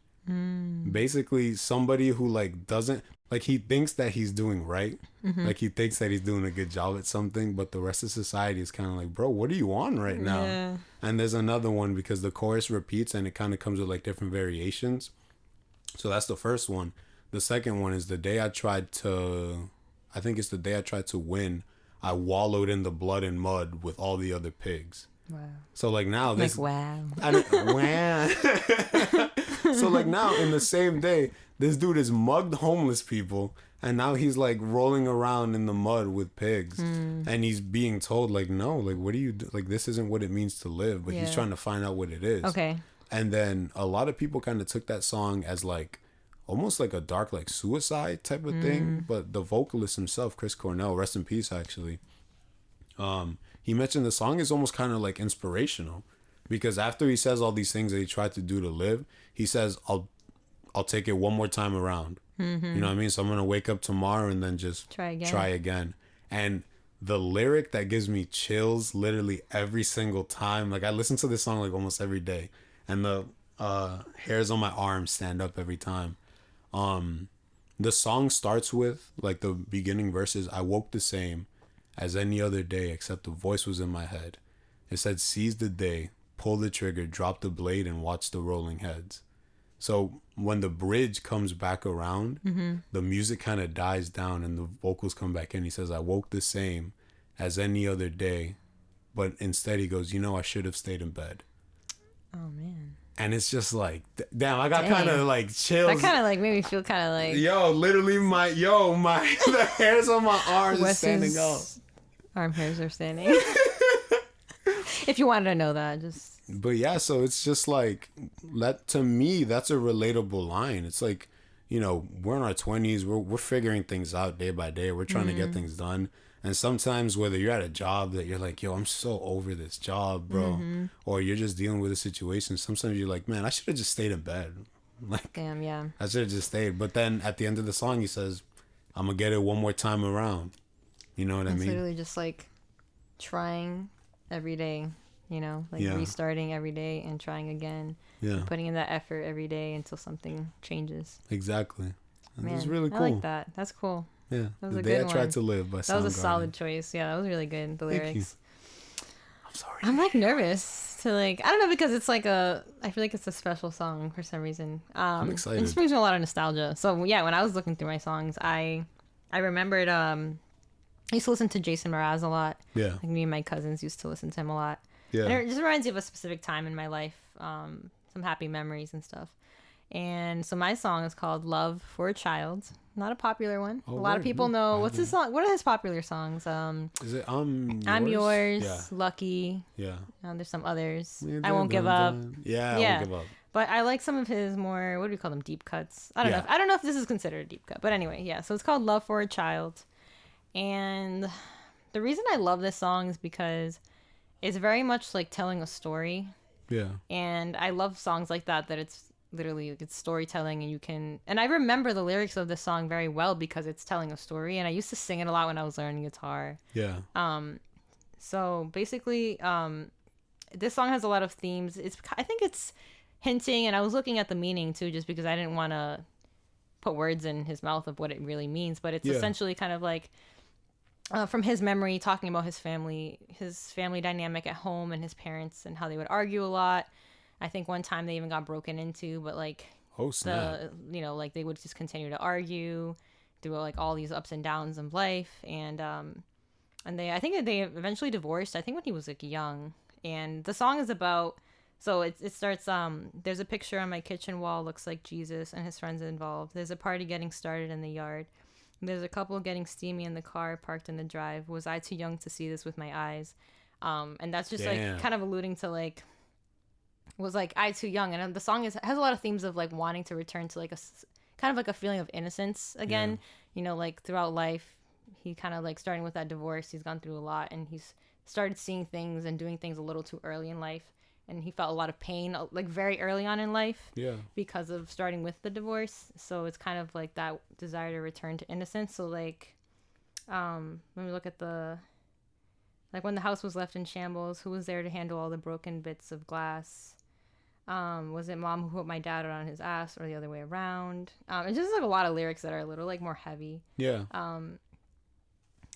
Basically, somebody who like doesn't, like he thinks that he's doing right. Like he thinks that he's doing a good job at something, but the rest of society is kind of like, bro, what are you on right now? Yeah. And there's another one because the chorus repeats and it kind of comes with like different variations. So that's the first one. The second one is, the day I tried to, I think it's the day I tried to win, I wallowed in the blood and mud with all the other pigs. Wow. So like now this, like wow. Wow. So like now in the same day, this dude has mugged homeless people, and now he's like rolling around in the mud with pigs, and he's being told like, no, like what do you do? Like this isn't what it means to live, but he's trying to find out what it is. Okay. And then a lot of people kind of took that song as like almost like a dark like suicide type of thing, but the vocalist himself, Chris Cornell, rest in peace actually, he mentioned the song is almost kind of like inspirational, because after he says all these things that he tried to do to live, he says, I'll take it one more time around. You know what I mean? So I'm going to wake up tomorrow and then just try again. And the lyric that gives me chills literally every single time, like I listen to this song like almost every day, and the hairs on my arms stand up every time. The song starts with like the beginning verses, I woke the same as any other day, except the voice was in my head. It said, seize the day, pull the trigger, drop the blade, and watch the rolling heads. So when the bridge comes back around, the music kind of dies down and the vocals come back in. He says, I woke the same as any other day, but instead he goes, I should have stayed in bed. Oh, man. And it's just like, damn, I got kind of like chills. That kind of like made me feel kind of like... Yo, literally the hairs on my arms are standing up. Arm hairs are standing. If you wanted to know that, just... But yeah, so it's just like, that to me, that's a relatable line. It's like, we're in our 20s, we're figuring things out day by day. We're trying to get things done. And sometimes whether you're at a job that you're like, yo, I'm so over this job, bro. Or you're just dealing with a situation. Sometimes you're like, man, I should have just stayed in bed. Like, damn, yeah. I should have just stayed. But then at the end of the song, he says, I'm going to get it one more time around. You know what I mean? It's literally just like trying every day, restarting every day and trying again. Yeah. Putting in that effort every day until something changes. Exactly. And Man, it's really cool. I like that. That's cool. Yeah. That was the a Day good I Tried one. to Live by Soundgarden. That was a solid choice. Yeah, that was really good. The lyrics. Thank you. I'm sorry. I'm like nervous to I don't know, because it's like I feel like it's a special song for some reason. I'm excited. It just brings me a lot of nostalgia. So yeah, when I was looking through my songs, I remembered I used to listen to Jason Mraz a lot. Yeah. Like me and my cousins used to listen to him a lot. Yeah. And it just reminds you of a specific time in my life, some happy memories and stuff. And so my song is called Love for a Child. Not a popular one. A lot of people know. What's his song? What are his popular songs? Is it I'm Yours, yeah. Lucky. Yeah. There's some others. I Won't Give Up. Yeah, I Won't Give Up. But I like some of his more, what do we call them? Deep cuts. I don't know if this is considered a deep cut. But anyway, yeah. So it's called Love for a Child. And the reason I love this song is because it's very much like telling a story. Yeah. And I love songs like that it's literally it's storytelling, and I remember the lyrics of this song very well because it's telling a story, and I used to sing it a lot when I was learning guitar. Yeah. So basically, this song has a lot of themes. I think it's hinting, and I was looking at the meaning too, just because I didn't want to put words in his mouth of what it really means, but it's essentially kind of like from his memory, talking about his family dynamic at home and his parents and how they would argue a lot. I think one time they even got broken into, but like, oh snap, like they would just continue to argue through like all these ups and downs of life, and I think that they eventually divorced. I think when he was like young, and the song is about So it starts, there's a picture on my kitchen wall, looks like Jesus and his friends involved. There's a party getting started in the yard. There's a couple getting steamy in the car parked in the drive. Was I too young to see this with my eyes? And that's just like kind of alluding to like, was like I too young? And the song has a lot of themes of like wanting to return to like a kind of like a feeling of innocence again. You know, like throughout life, he kind of like starting with that divorce, he's gone through a lot, and he's started seeing things and doing things a little too early in life. And he felt a lot of pain, like very early on in life, because of starting with the divorce. So it's kind of like that desire to return to innocence. So like, when we look at like when the house was left in shambles, who was there to handle all the broken bits of glass? Was it mom who put my dad on his ass, or the other way around? It's just like a lot of lyrics that are a little like more heavy. Yeah.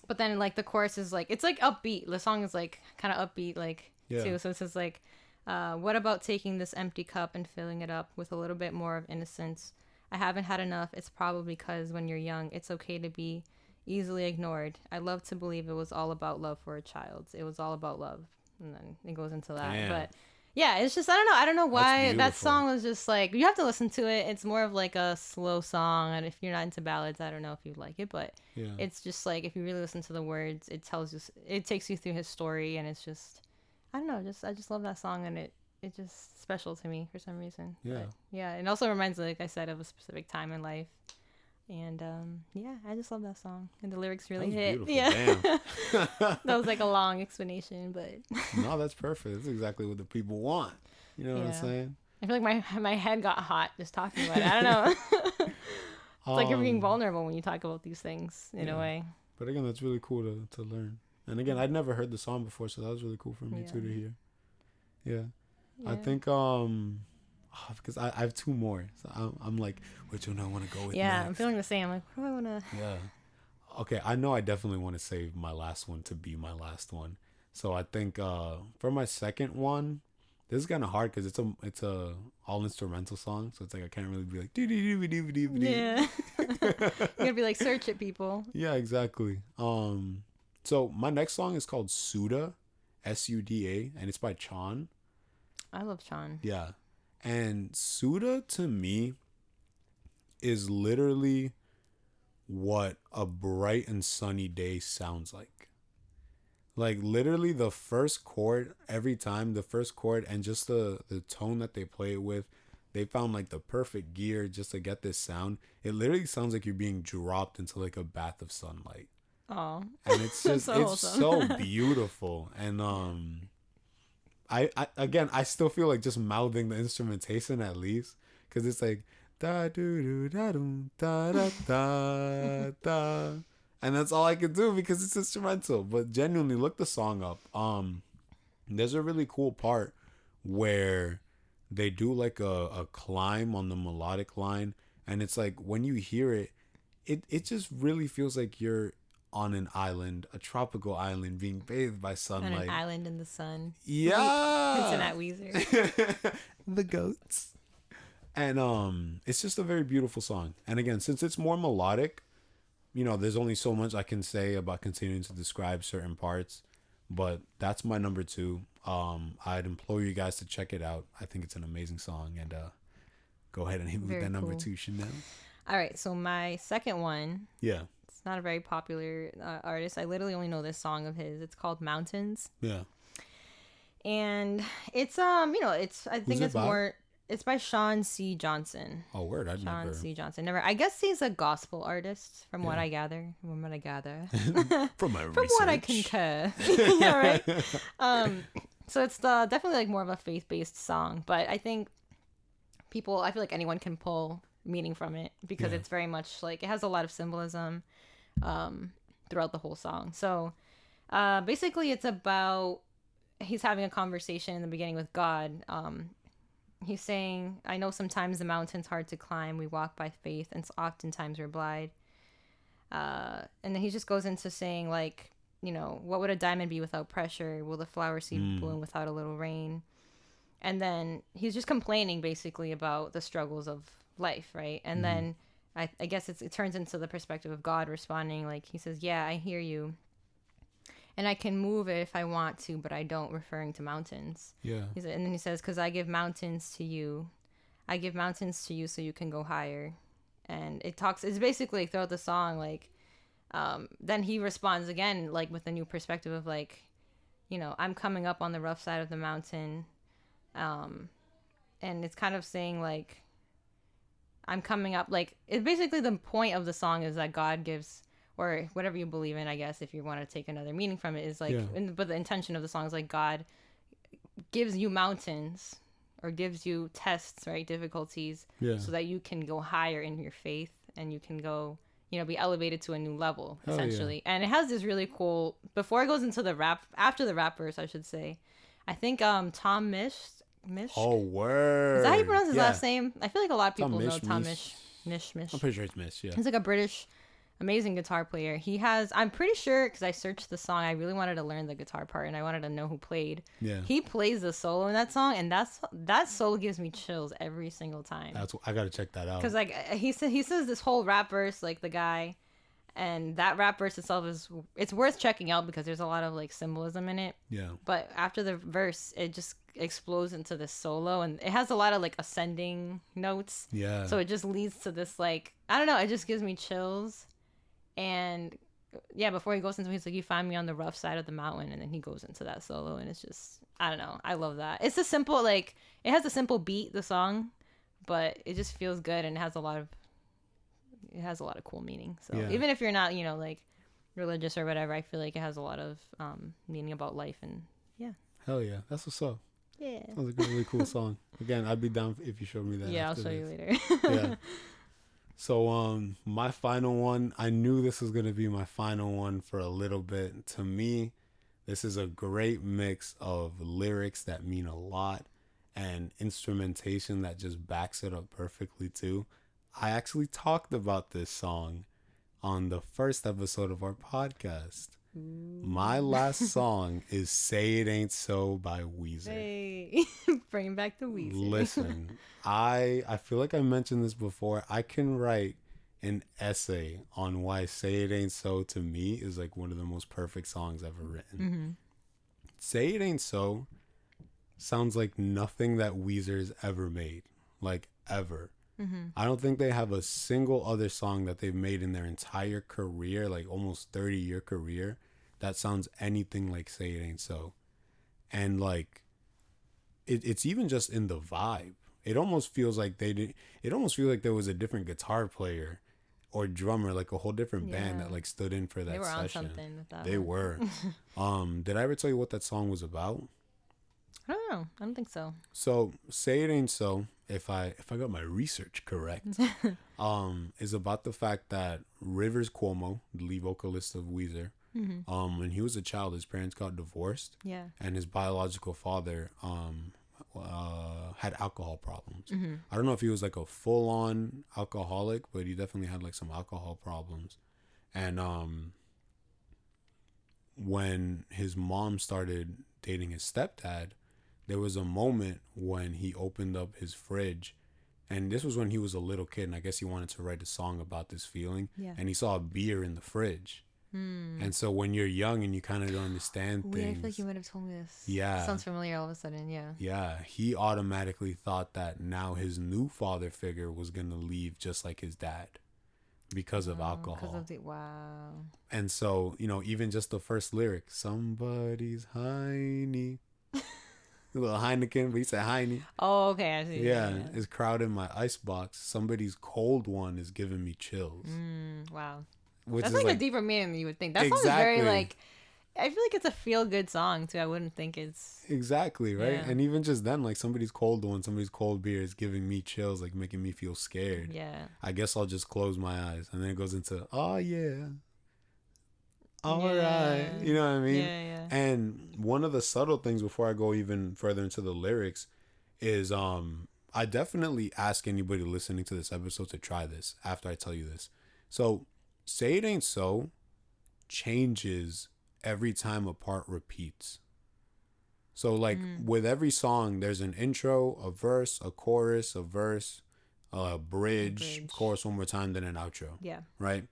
But then like the chorus is like, it's like upbeat. The song is like kind of upbeat, like too. So it says like, what about taking this empty cup and filling it up with a little bit more of innocence? I haven't had enough. It's probably because when you're young, it's okay to be easily ignored. I love to believe it was all about love for a child. It was all about love. And then it goes into that. Damn. But yeah, it's just, I don't know why that song was just like, you have to listen to it. It's more of like a slow song. And if you're not into ballads, I don't know if you'd like it, but it's just like, if you really listen to the words, it takes you through his story. And it's just, I don't know, I just love that song, and it's just special to me for some reason. Yeah. But, yeah. It also reminds, like I said, of a specific time in life. And yeah, I just love that song. And the lyrics really hit. Beautiful. Yeah. Damn. That was like a long explanation, but no, that's perfect. That's exactly what the people want. You know what I'm saying? I feel like my head got hot just talking about it. I don't know. It's like you're being vulnerable when you talk about these things in a way. But again, that's really cool to learn. And again, I'd never heard the song before, so that was really cool for me too to hear. Yeah. I think because I have two more, so I'm like, which one do I want to go with? Yeah, next? I'm feeling the same. Like, what do I want to? Yeah. Okay, I know I definitely want to save my last one to be my last one. So I think for my second one, this is kind of hard because it's a all instrumental song, so it's like I can't really be like yeah. You're gonna be like, search it, people. Yeah, exactly. So my next song is called Suda, Suda, and it's by Chan. I love Chan. Yeah. And Suda to me is literally what a bright and sunny day sounds like. Like literally the first chord, every time the first chord and just the tone that they play it with, they found like the perfect gear just to get this sound. It literally sounds like you're being dropped into like a bath of sunlight. Oh, and it's just it's so beautiful. And I still feel like just mouthing the instrumentation at least, because it's like da do do da dum da da da da, and that's all I can do because it's instrumental. But genuinely, look the song up. There's a really cool part where they do like a climb on the melodic line, and it's like when you hear it, it just really feels like you're on an island, a tropical island, being bathed by sunlight. On an island in the sun. Yeah. Hinting at Weezer. The goats. And it's just a very beautiful song. And again, since it's more melodic, you know, there's only so much I can say about continuing to describe certain parts. But that's my number 2. I'd implore you guys to check it out. I think it's an amazing song. And go ahead and hit me with that number 2, Chanel. All right. So my second one. Yeah. It's not a very popular artist. I literally only know this song of his. It's called Mountains. Yeah. And it's I think it's more. It's by Sean C. Johnson. Oh, word! Sean C. Johnson. Never. I guess he's a gospel artist, from what I gather. From what I gather. From my From what I concur. Yeah, right. So it's definitely like more of a faith-based song, but I think I feel like anyone can pull meaning from it because it's very much like it has a lot of symbolism throughout the whole song. So basically it's about he's having a conversation in the beginning with God. He's saying, I know sometimes the mountain's hard to climb. We walk by faith and oftentimes we're blind. And then he just goes into saying like, you know, what would a diamond be without pressure? Will the flower seed bloom without a little rain? And then he's just complaining basically about the struggles of life, right? And then I guess it turns into the perspective of God responding, like he says, yeah, I hear you. and I can move it if I want to, but I don't, referring to mountains. Yeah. And then he says, because I give mountains to you. I give mountains to you so you can go higher. And it's basically like, throughout the song, like, then he responds again, like, with a new perspective of, like, I'm coming up on the rough side of the mountain. And it's kind of saying, like, I'm coming up, like, it's basically the point of the song is that God gives, or whatever you believe in, I guess, if you want to take another meaning from it, is like, but the intention of the song is like, God gives you mountains or gives you tests, right? Difficulties, so that you can go higher in your faith and you can go, be elevated to a new level, essentially. And it has this really cool, before it goes into the rap, after the rap verse, I should say, I think Tom Mish. Oh, word. Is that how you pronounce his last name? I feel like a lot of people know Tom Mish. Mish. I'm pretty sure it's Mish, yeah. He's like a British, amazing guitar player. I'm pretty sure, because I searched the song, I really wanted to learn the guitar part and I wanted to know who played. Yeah. He plays the solo in that song, and that solo gives me chills every single time. I gotta check that out. Because, like, he says this whole rap verse, like, the guy, and that rap verse itself it's worth checking out because there's a lot of, like, symbolism in it. Yeah. But after the verse, it just explodes into this solo, and it has a lot of, like, ascending notes. Yeah. So it just leads to this, like, I don't know, it just gives me chills. And yeah, before he goes into, he's like, you find me on the rough side of the mountain, and then he goes into that solo, and it's just, I don't know, I love that. It's a simple, like, it has a simple beat, the song, but it just feels good, and it has a lot of cool meaning. So even if you're not, like, religious or whatever, I feel like it has a lot of meaning about life. And hell yeah, that's what's up. Yeah, that was a really cool song. Again, I'd be down if you showed me that. Yeah, I'll show you later. Yeah. So my final one, I knew this was gonna be my final one for a little bit. To me, this is a great mix of lyrics that mean a lot and instrumentation that just backs it up perfectly too. I actually talked about this song on the first episode of our podcast. My last song is Say It Ain't So by Weezer. Hey, bring back the Weezer. Listen, I feel like I mentioned this before. I can write an essay on why Say It Ain't So to me is like one of the most perfect songs ever written. Mm-hmm. Say It Ain't So sounds like nothing that Weezer's ever made. Like, ever. Mm-hmm. I don't think they have a single other song that they've made in their entire career, like almost 30-year career, that sounds anything like Say It Ain't So. And like, it's even just in the vibe. It almost feels like it almost feels like there was a different guitar player or drummer, like a whole different band that like stood in for that they were session. On something with that they were. Did I ever tell you what that song was about? I don't know. I don't think so. So Say It Ain't So, if I got my research correct, is about the fact that Rivers Cuomo, the lead vocalist of Weezer, when he was a child, his parents got divorced. Yeah. And his biological father had alcohol problems. Mm-hmm. I don't know if he was like a full-on alcoholic, but he definitely had like some alcohol problems. And when his mom started dating his stepdad, there was a moment when he opened up his fridge, and this was when he was a little kid, and I guess he wanted to write a song about this feeling. Yeah. And he saw a beer in the fridge. And so when you're young and you kind of don't understand things. I feel like you might have told me this. Yeah. Sounds familiar all of a sudden, yeah. Yeah. He automatically thought that now his new father figure was going to leave just like his dad because of alcohol. Because of wow. And so, even just the first lyric, somebody's Heine. A little Heineken, but he said Heine. Oh, okay. I see. Yeah. It's crowded my icebox. Somebody's cold one is giving me chills. Wow. Which that's is like a deeper meaning than you would think. That song is very like, I feel like it's a feel good song too. I wouldn't think it's exactly right. Yeah. And even just then, like somebody's cold one, somebody's cold beer is giving me chills, like making me feel scared. Yeah. I guess I'll just close my eyes, and then it goes into oh yeah, all right. You know what I mean? Yeah. And one of the subtle things before I go even further into the lyrics is I definitely ask anybody listening to this episode to try this after I tell you this. So. Say It Ain't So changes every time a part repeats. So like with every song, there's an intro, a verse, a chorus, a verse, a bridge, chorus one more time, then an outro. Yeah. Right?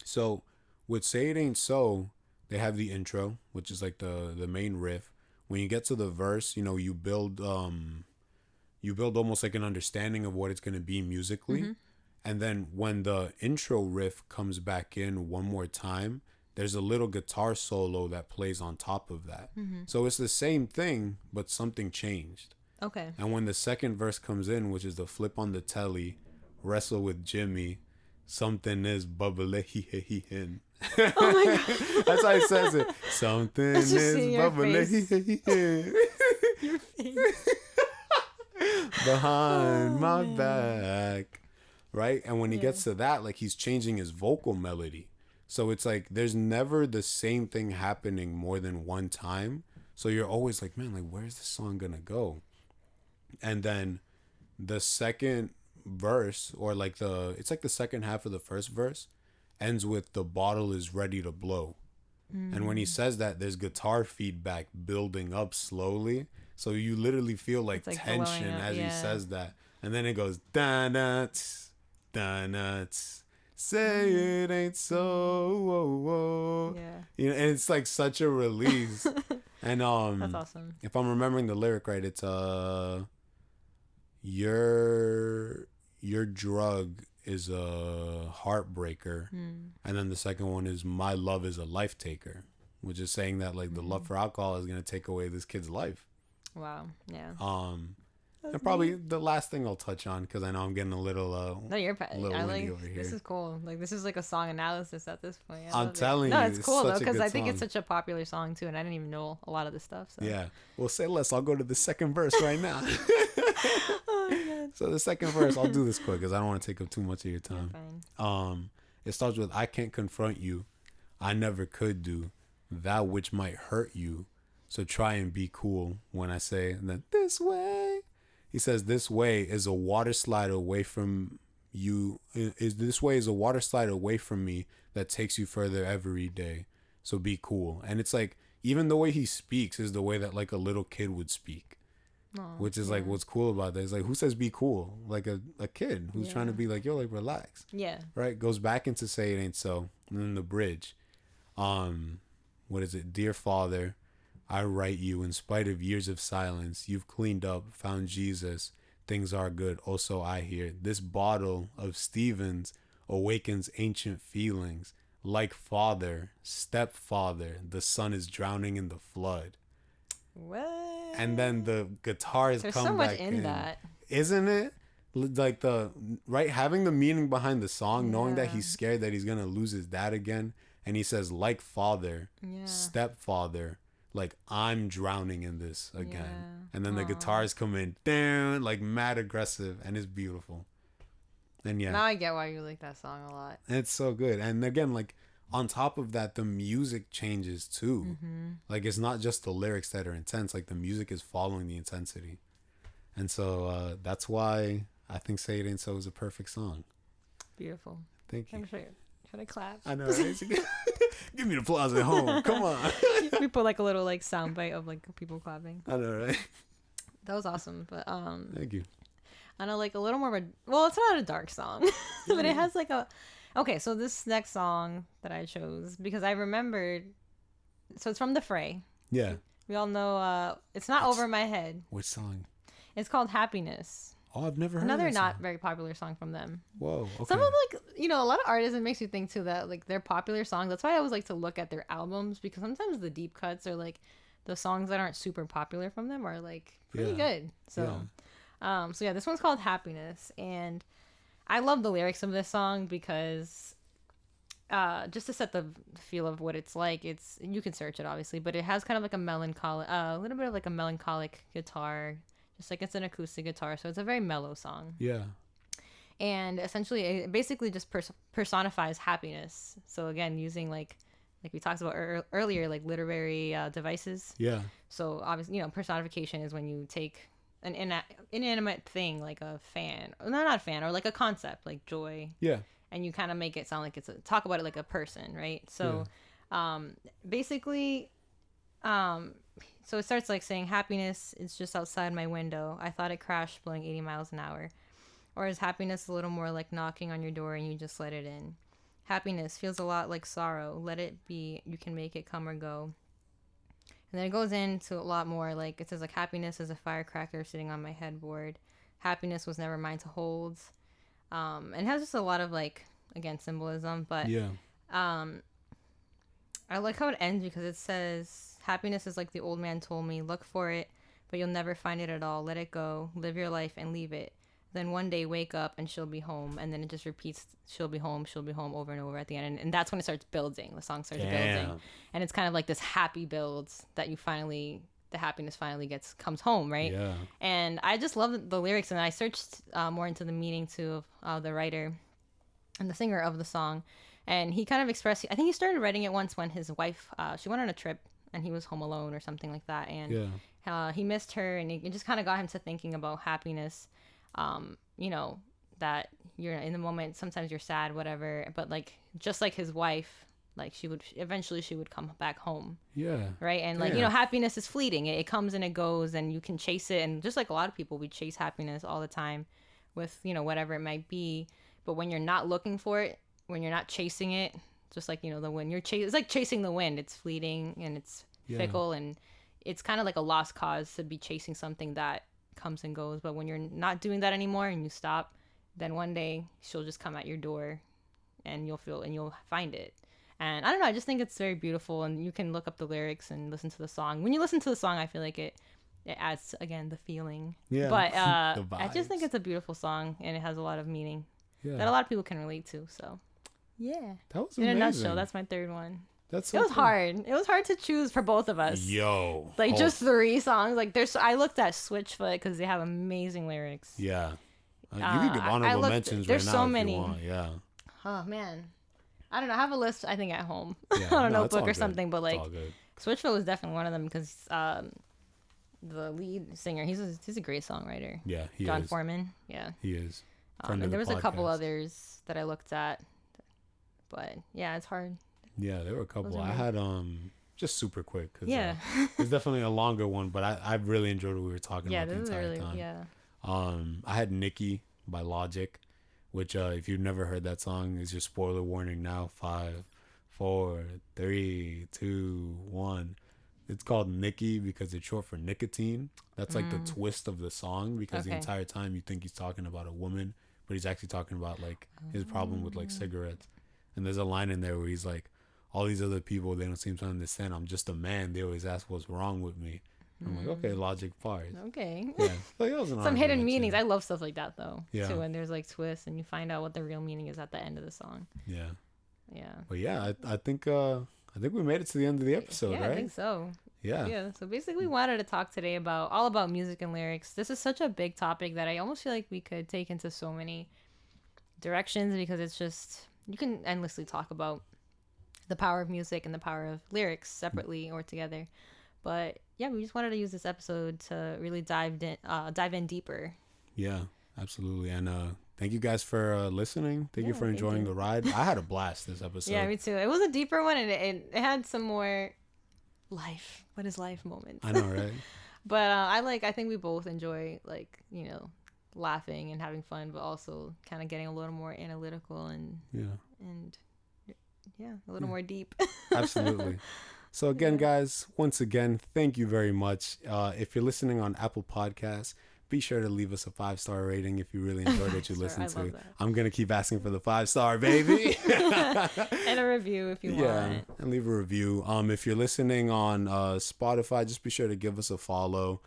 So with Say It Ain't So, they have the intro, which is like the main riff. When you get to the verse, you build almost like an understanding of what it's going to be musically. And then when the intro riff comes back in one more time, there's a little guitar solo that plays on top of that. So it's the same thing, but something changed. Okay. And when the second verse comes in, which is the flip on the telly, wrestle with Jimmy, something is bubbly in. Oh my God. That's how he says it. Something is bubbly in. Your face. Behind my back. Right? And when he gets to that, like he's changing his vocal melody. So it's like there's never the same thing happening more than one time. So you're always like, man, like where's this song gonna go? And then the second verse, or like it's like the second half of the first verse, ends with the bottle is ready to blow. And when he says that, there's guitar feedback building up slowly. So you literally feel like tension as he says that. And then it goes, da-nuts, da-nuts, say it ain't so, whoa, whoa. Yeah. You know, and it's like such a release. And that's awesome. If I'm remembering the lyric right, it's your drug is a heartbreaker. And then the second one is my love is a life taker, which is saying that like the love for alcohol is going to take away this kid's life. Wow. Yeah. And probably the last thing I'll touch on, because I know I'm getting a little no, you're little I windy like over here. This is cool. Like this is like a song analysis at this point. I'm telling you, no, it's cool though, because I think song. it's such a popular song too, and I didn't even know a lot of the stuff. So. Yeah, well, say less. I'll go to the second verse right now. Oh my God. So the second verse, I'll do this quick because I don't want to take up too much of your time. It starts with, I can't confront you, I never could do that which might hurt you. So try and be cool when I say that this way. He says this way is a water slide away from you. This way is a water slide away from me that takes you further every day. So be cool. And it's like, even the way he speaks is the way that like a little kid would speak. Which is like what's cool about that. It's like, who says be cool? Like a kid who's trying to be like, yo, like relax. Yeah. Right? Goes back into say it ain't so. And then the bridge. What is it? Dear Father, I write you in spite of years of silence. You've cleaned up, found Jesus. Things are good. Also, I hear this bottle of Stevens awakens ancient feelings. Like father, stepfather, the son is drowning in the flood. What? And then the guitars There's come so much back in that. Isn't it? Like having the meaning behind the song, knowing that he's scared that he's going to lose his dad again. And he says, like father, stepfather, like I'm drowning in this again. Yeah. And then the guitars come in, down, like mad aggressive, and it's beautiful. And now I get why you like that song a lot. It's so good. And again, like on top of that, the music changes too. Like it's not just the lyrics that are intense, like the music is following the intensity. And so that's why I think Say It Ain't So is a perfect song. Beautiful. Thank you. Should I clap? I know, right? Give me the applause at home. Come on. We put like a little like soundbite of like people clapping. I know, right? That was awesome. But thank you. I know, like a little more of a, well, it's not a dark song, but it has like a, okay, so this next song that I chose, because I remembered, so it's from The Fray. Yeah. We all know It's Not Over My Head. Which song? It's called Happiness. Oh, I've never heard another of not very popular song from them. Whoa, okay. Some of like, you know, a lot of artists, it makes you think too that like their popular songs, that's why I always like to look at their albums, because sometimes the deep cuts or like the songs that aren't super popular from them are like pretty good. So this one's called Happiness, and I love the lyrics of this song because just to set the feel of what it's like, you can search it obviously, but it has kind of like a little bit of like a melancholic guitar, just like it's an acoustic guitar, so it's a very mellow song. Yeah. And essentially it basically just personifies happiness. So again, using like we talked about earlier, like literary devices. Yeah. So obviously, you know, personification is when you take an inanimate thing like a fan, not a fan, or like a concept like joy. Yeah. And you kind of make it sound like talk about it like a person, right? So basically, so it starts like saying, happiness is just outside my window. I thought it crashed blowing 80 miles an hour. Or is happiness a little more like knocking on your door and you just let it in? Happiness feels a lot like sorrow. Let it be. You can make it come or go. And then it goes into a lot more. Like, it says, like, happiness is a firecracker sitting on my headboard. Happiness was never mine to hold. And it has just a lot of, like, again, symbolism. But yeah. I like how it ends because it says, happiness is like the old man told me. Look for it, but you'll never find it at all. Let it go. Live your life and leave it. Then one day wake up and she'll be home. And then it just repeats, she'll be home over and over at the end. And that's when it starts building. The song starts building. And it's kind of like this happy build that you finally, the happiness finally comes home, right? Yeah. And I just love the lyrics. And I searched more into the meaning too of the writer and the singer of the song. And he kind of expressed, I think he started writing it once when his wife, she went on a trip and he was home alone or something like that. And he missed her, and it just kind of got him to thinking about happiness. You know, that you're in the moment, sometimes you're sad, whatever, but like, just like his wife, like she would come back home. Yeah. Right. And like, you know, happiness is fleeting. It comes and it goes, and you can chase it. And just like a lot of people, we chase happiness all the time with, you know, whatever it might be. But when you're not looking for it, when you're not chasing it, just like, you know, the wind, it's like chasing the wind. It's fleeting and it's fickle, and it's kind of like a lost cause to be chasing something that comes and goes. But when you're not doing that anymore and you stop, then one day she'll just come at your door and you'll find it. And I don't know, I just think it's very beautiful, and you can look up the lyrics and listen to the song. When you listen to the song, I feel like it adds, again, the feeling. Yeah. But I just think it's a beautiful song, and it has a lot of meaning that a lot of people can relate to. So yeah, that was amazing. In a amazing. nutshell, that's my third one. That's so it was cool. hard. It was hard to choose for both of us. Just 3 songs. Like I looked at Switchfoot because they have amazing lyrics. Yeah, you can give honorable mentions there's right so now many. if you want. Yeah. Oh man, I don't know. I have a list, I think, at home on a notebook or something. But like, Switchfoot was definitely one of them because the lead singer, he's a great songwriter. Yeah, he John is. Foreman. Yeah, he is. And there was a couple others that I looked at, but yeah, it's hard. Yeah, there were a couple. I had just super quick because it's definitely a longer one, but I really enjoyed what we were talking about the entire time. Yeah. I had Nikki by Logic, which if you've never heard that song, is your spoiler warning now. 5, 4, 3, 2, 1. It's called Nikki because it's short for nicotine. That's like the twist of the song, because the entire time you think he's talking about a woman, but he's actually talking about like his problem with like cigarettes. And there's a line in there where he's like, all these other people, they don't seem to understand. I'm just a man. They always ask what's wrong with me. I'm like, okay, Logic bars. Okay. Yeah. Like, some hidden meanings. I love stuff like that though. Yeah. Too, when there's like twists and you find out what the real meaning is at the end of the song. Yeah. Yeah. But yeah, I think we made it to the end of the episode, right? I think so. Yeah. Yeah. So basically, we wanted to talk today about music and lyrics. This is such a big topic that I almost feel like we could take into so many directions, because it's just, you can endlessly talk about the power of music and the power of lyrics separately or together. But yeah, we just wanted to use this episode to really dive in deeper. Yeah, absolutely. And thank you guys for listening. Thank you for enjoying the ride. I had a blast this episode. Yeah, me too. It was a deeper one, and it had some more what is life moments. I know, right? But I think we both enjoy, like, you know, laughing and having fun, but also kind of getting a little more analytical and a little more deep. Absolutely. So again, guys, once again, thank you very much. If you're listening on Apple Podcasts, be sure to leave us a 5-star rating if you really enjoyed what you listened to. I'm going to keep asking for the 5-star, baby. And a review if you want. Yeah, and leave a review. If you're listening on Spotify, just be sure to give us a follow.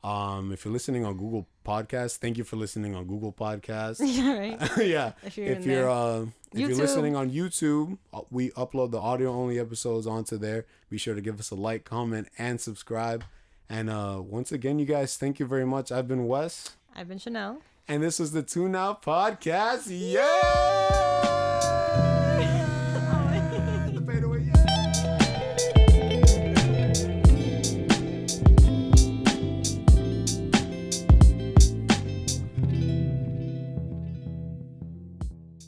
If you're listening on Google Podcasts, thank you for listening on Google Podcasts. Yeah, right. Yeah. If you're listening on YouTube, we upload the audio only episodes onto there. Be sure to give us a like, comment, and subscribe. And once again, you guys, thank you very much. I've been Wes. I've been Chanel. And this was the Tune Out Podcast. Yeah!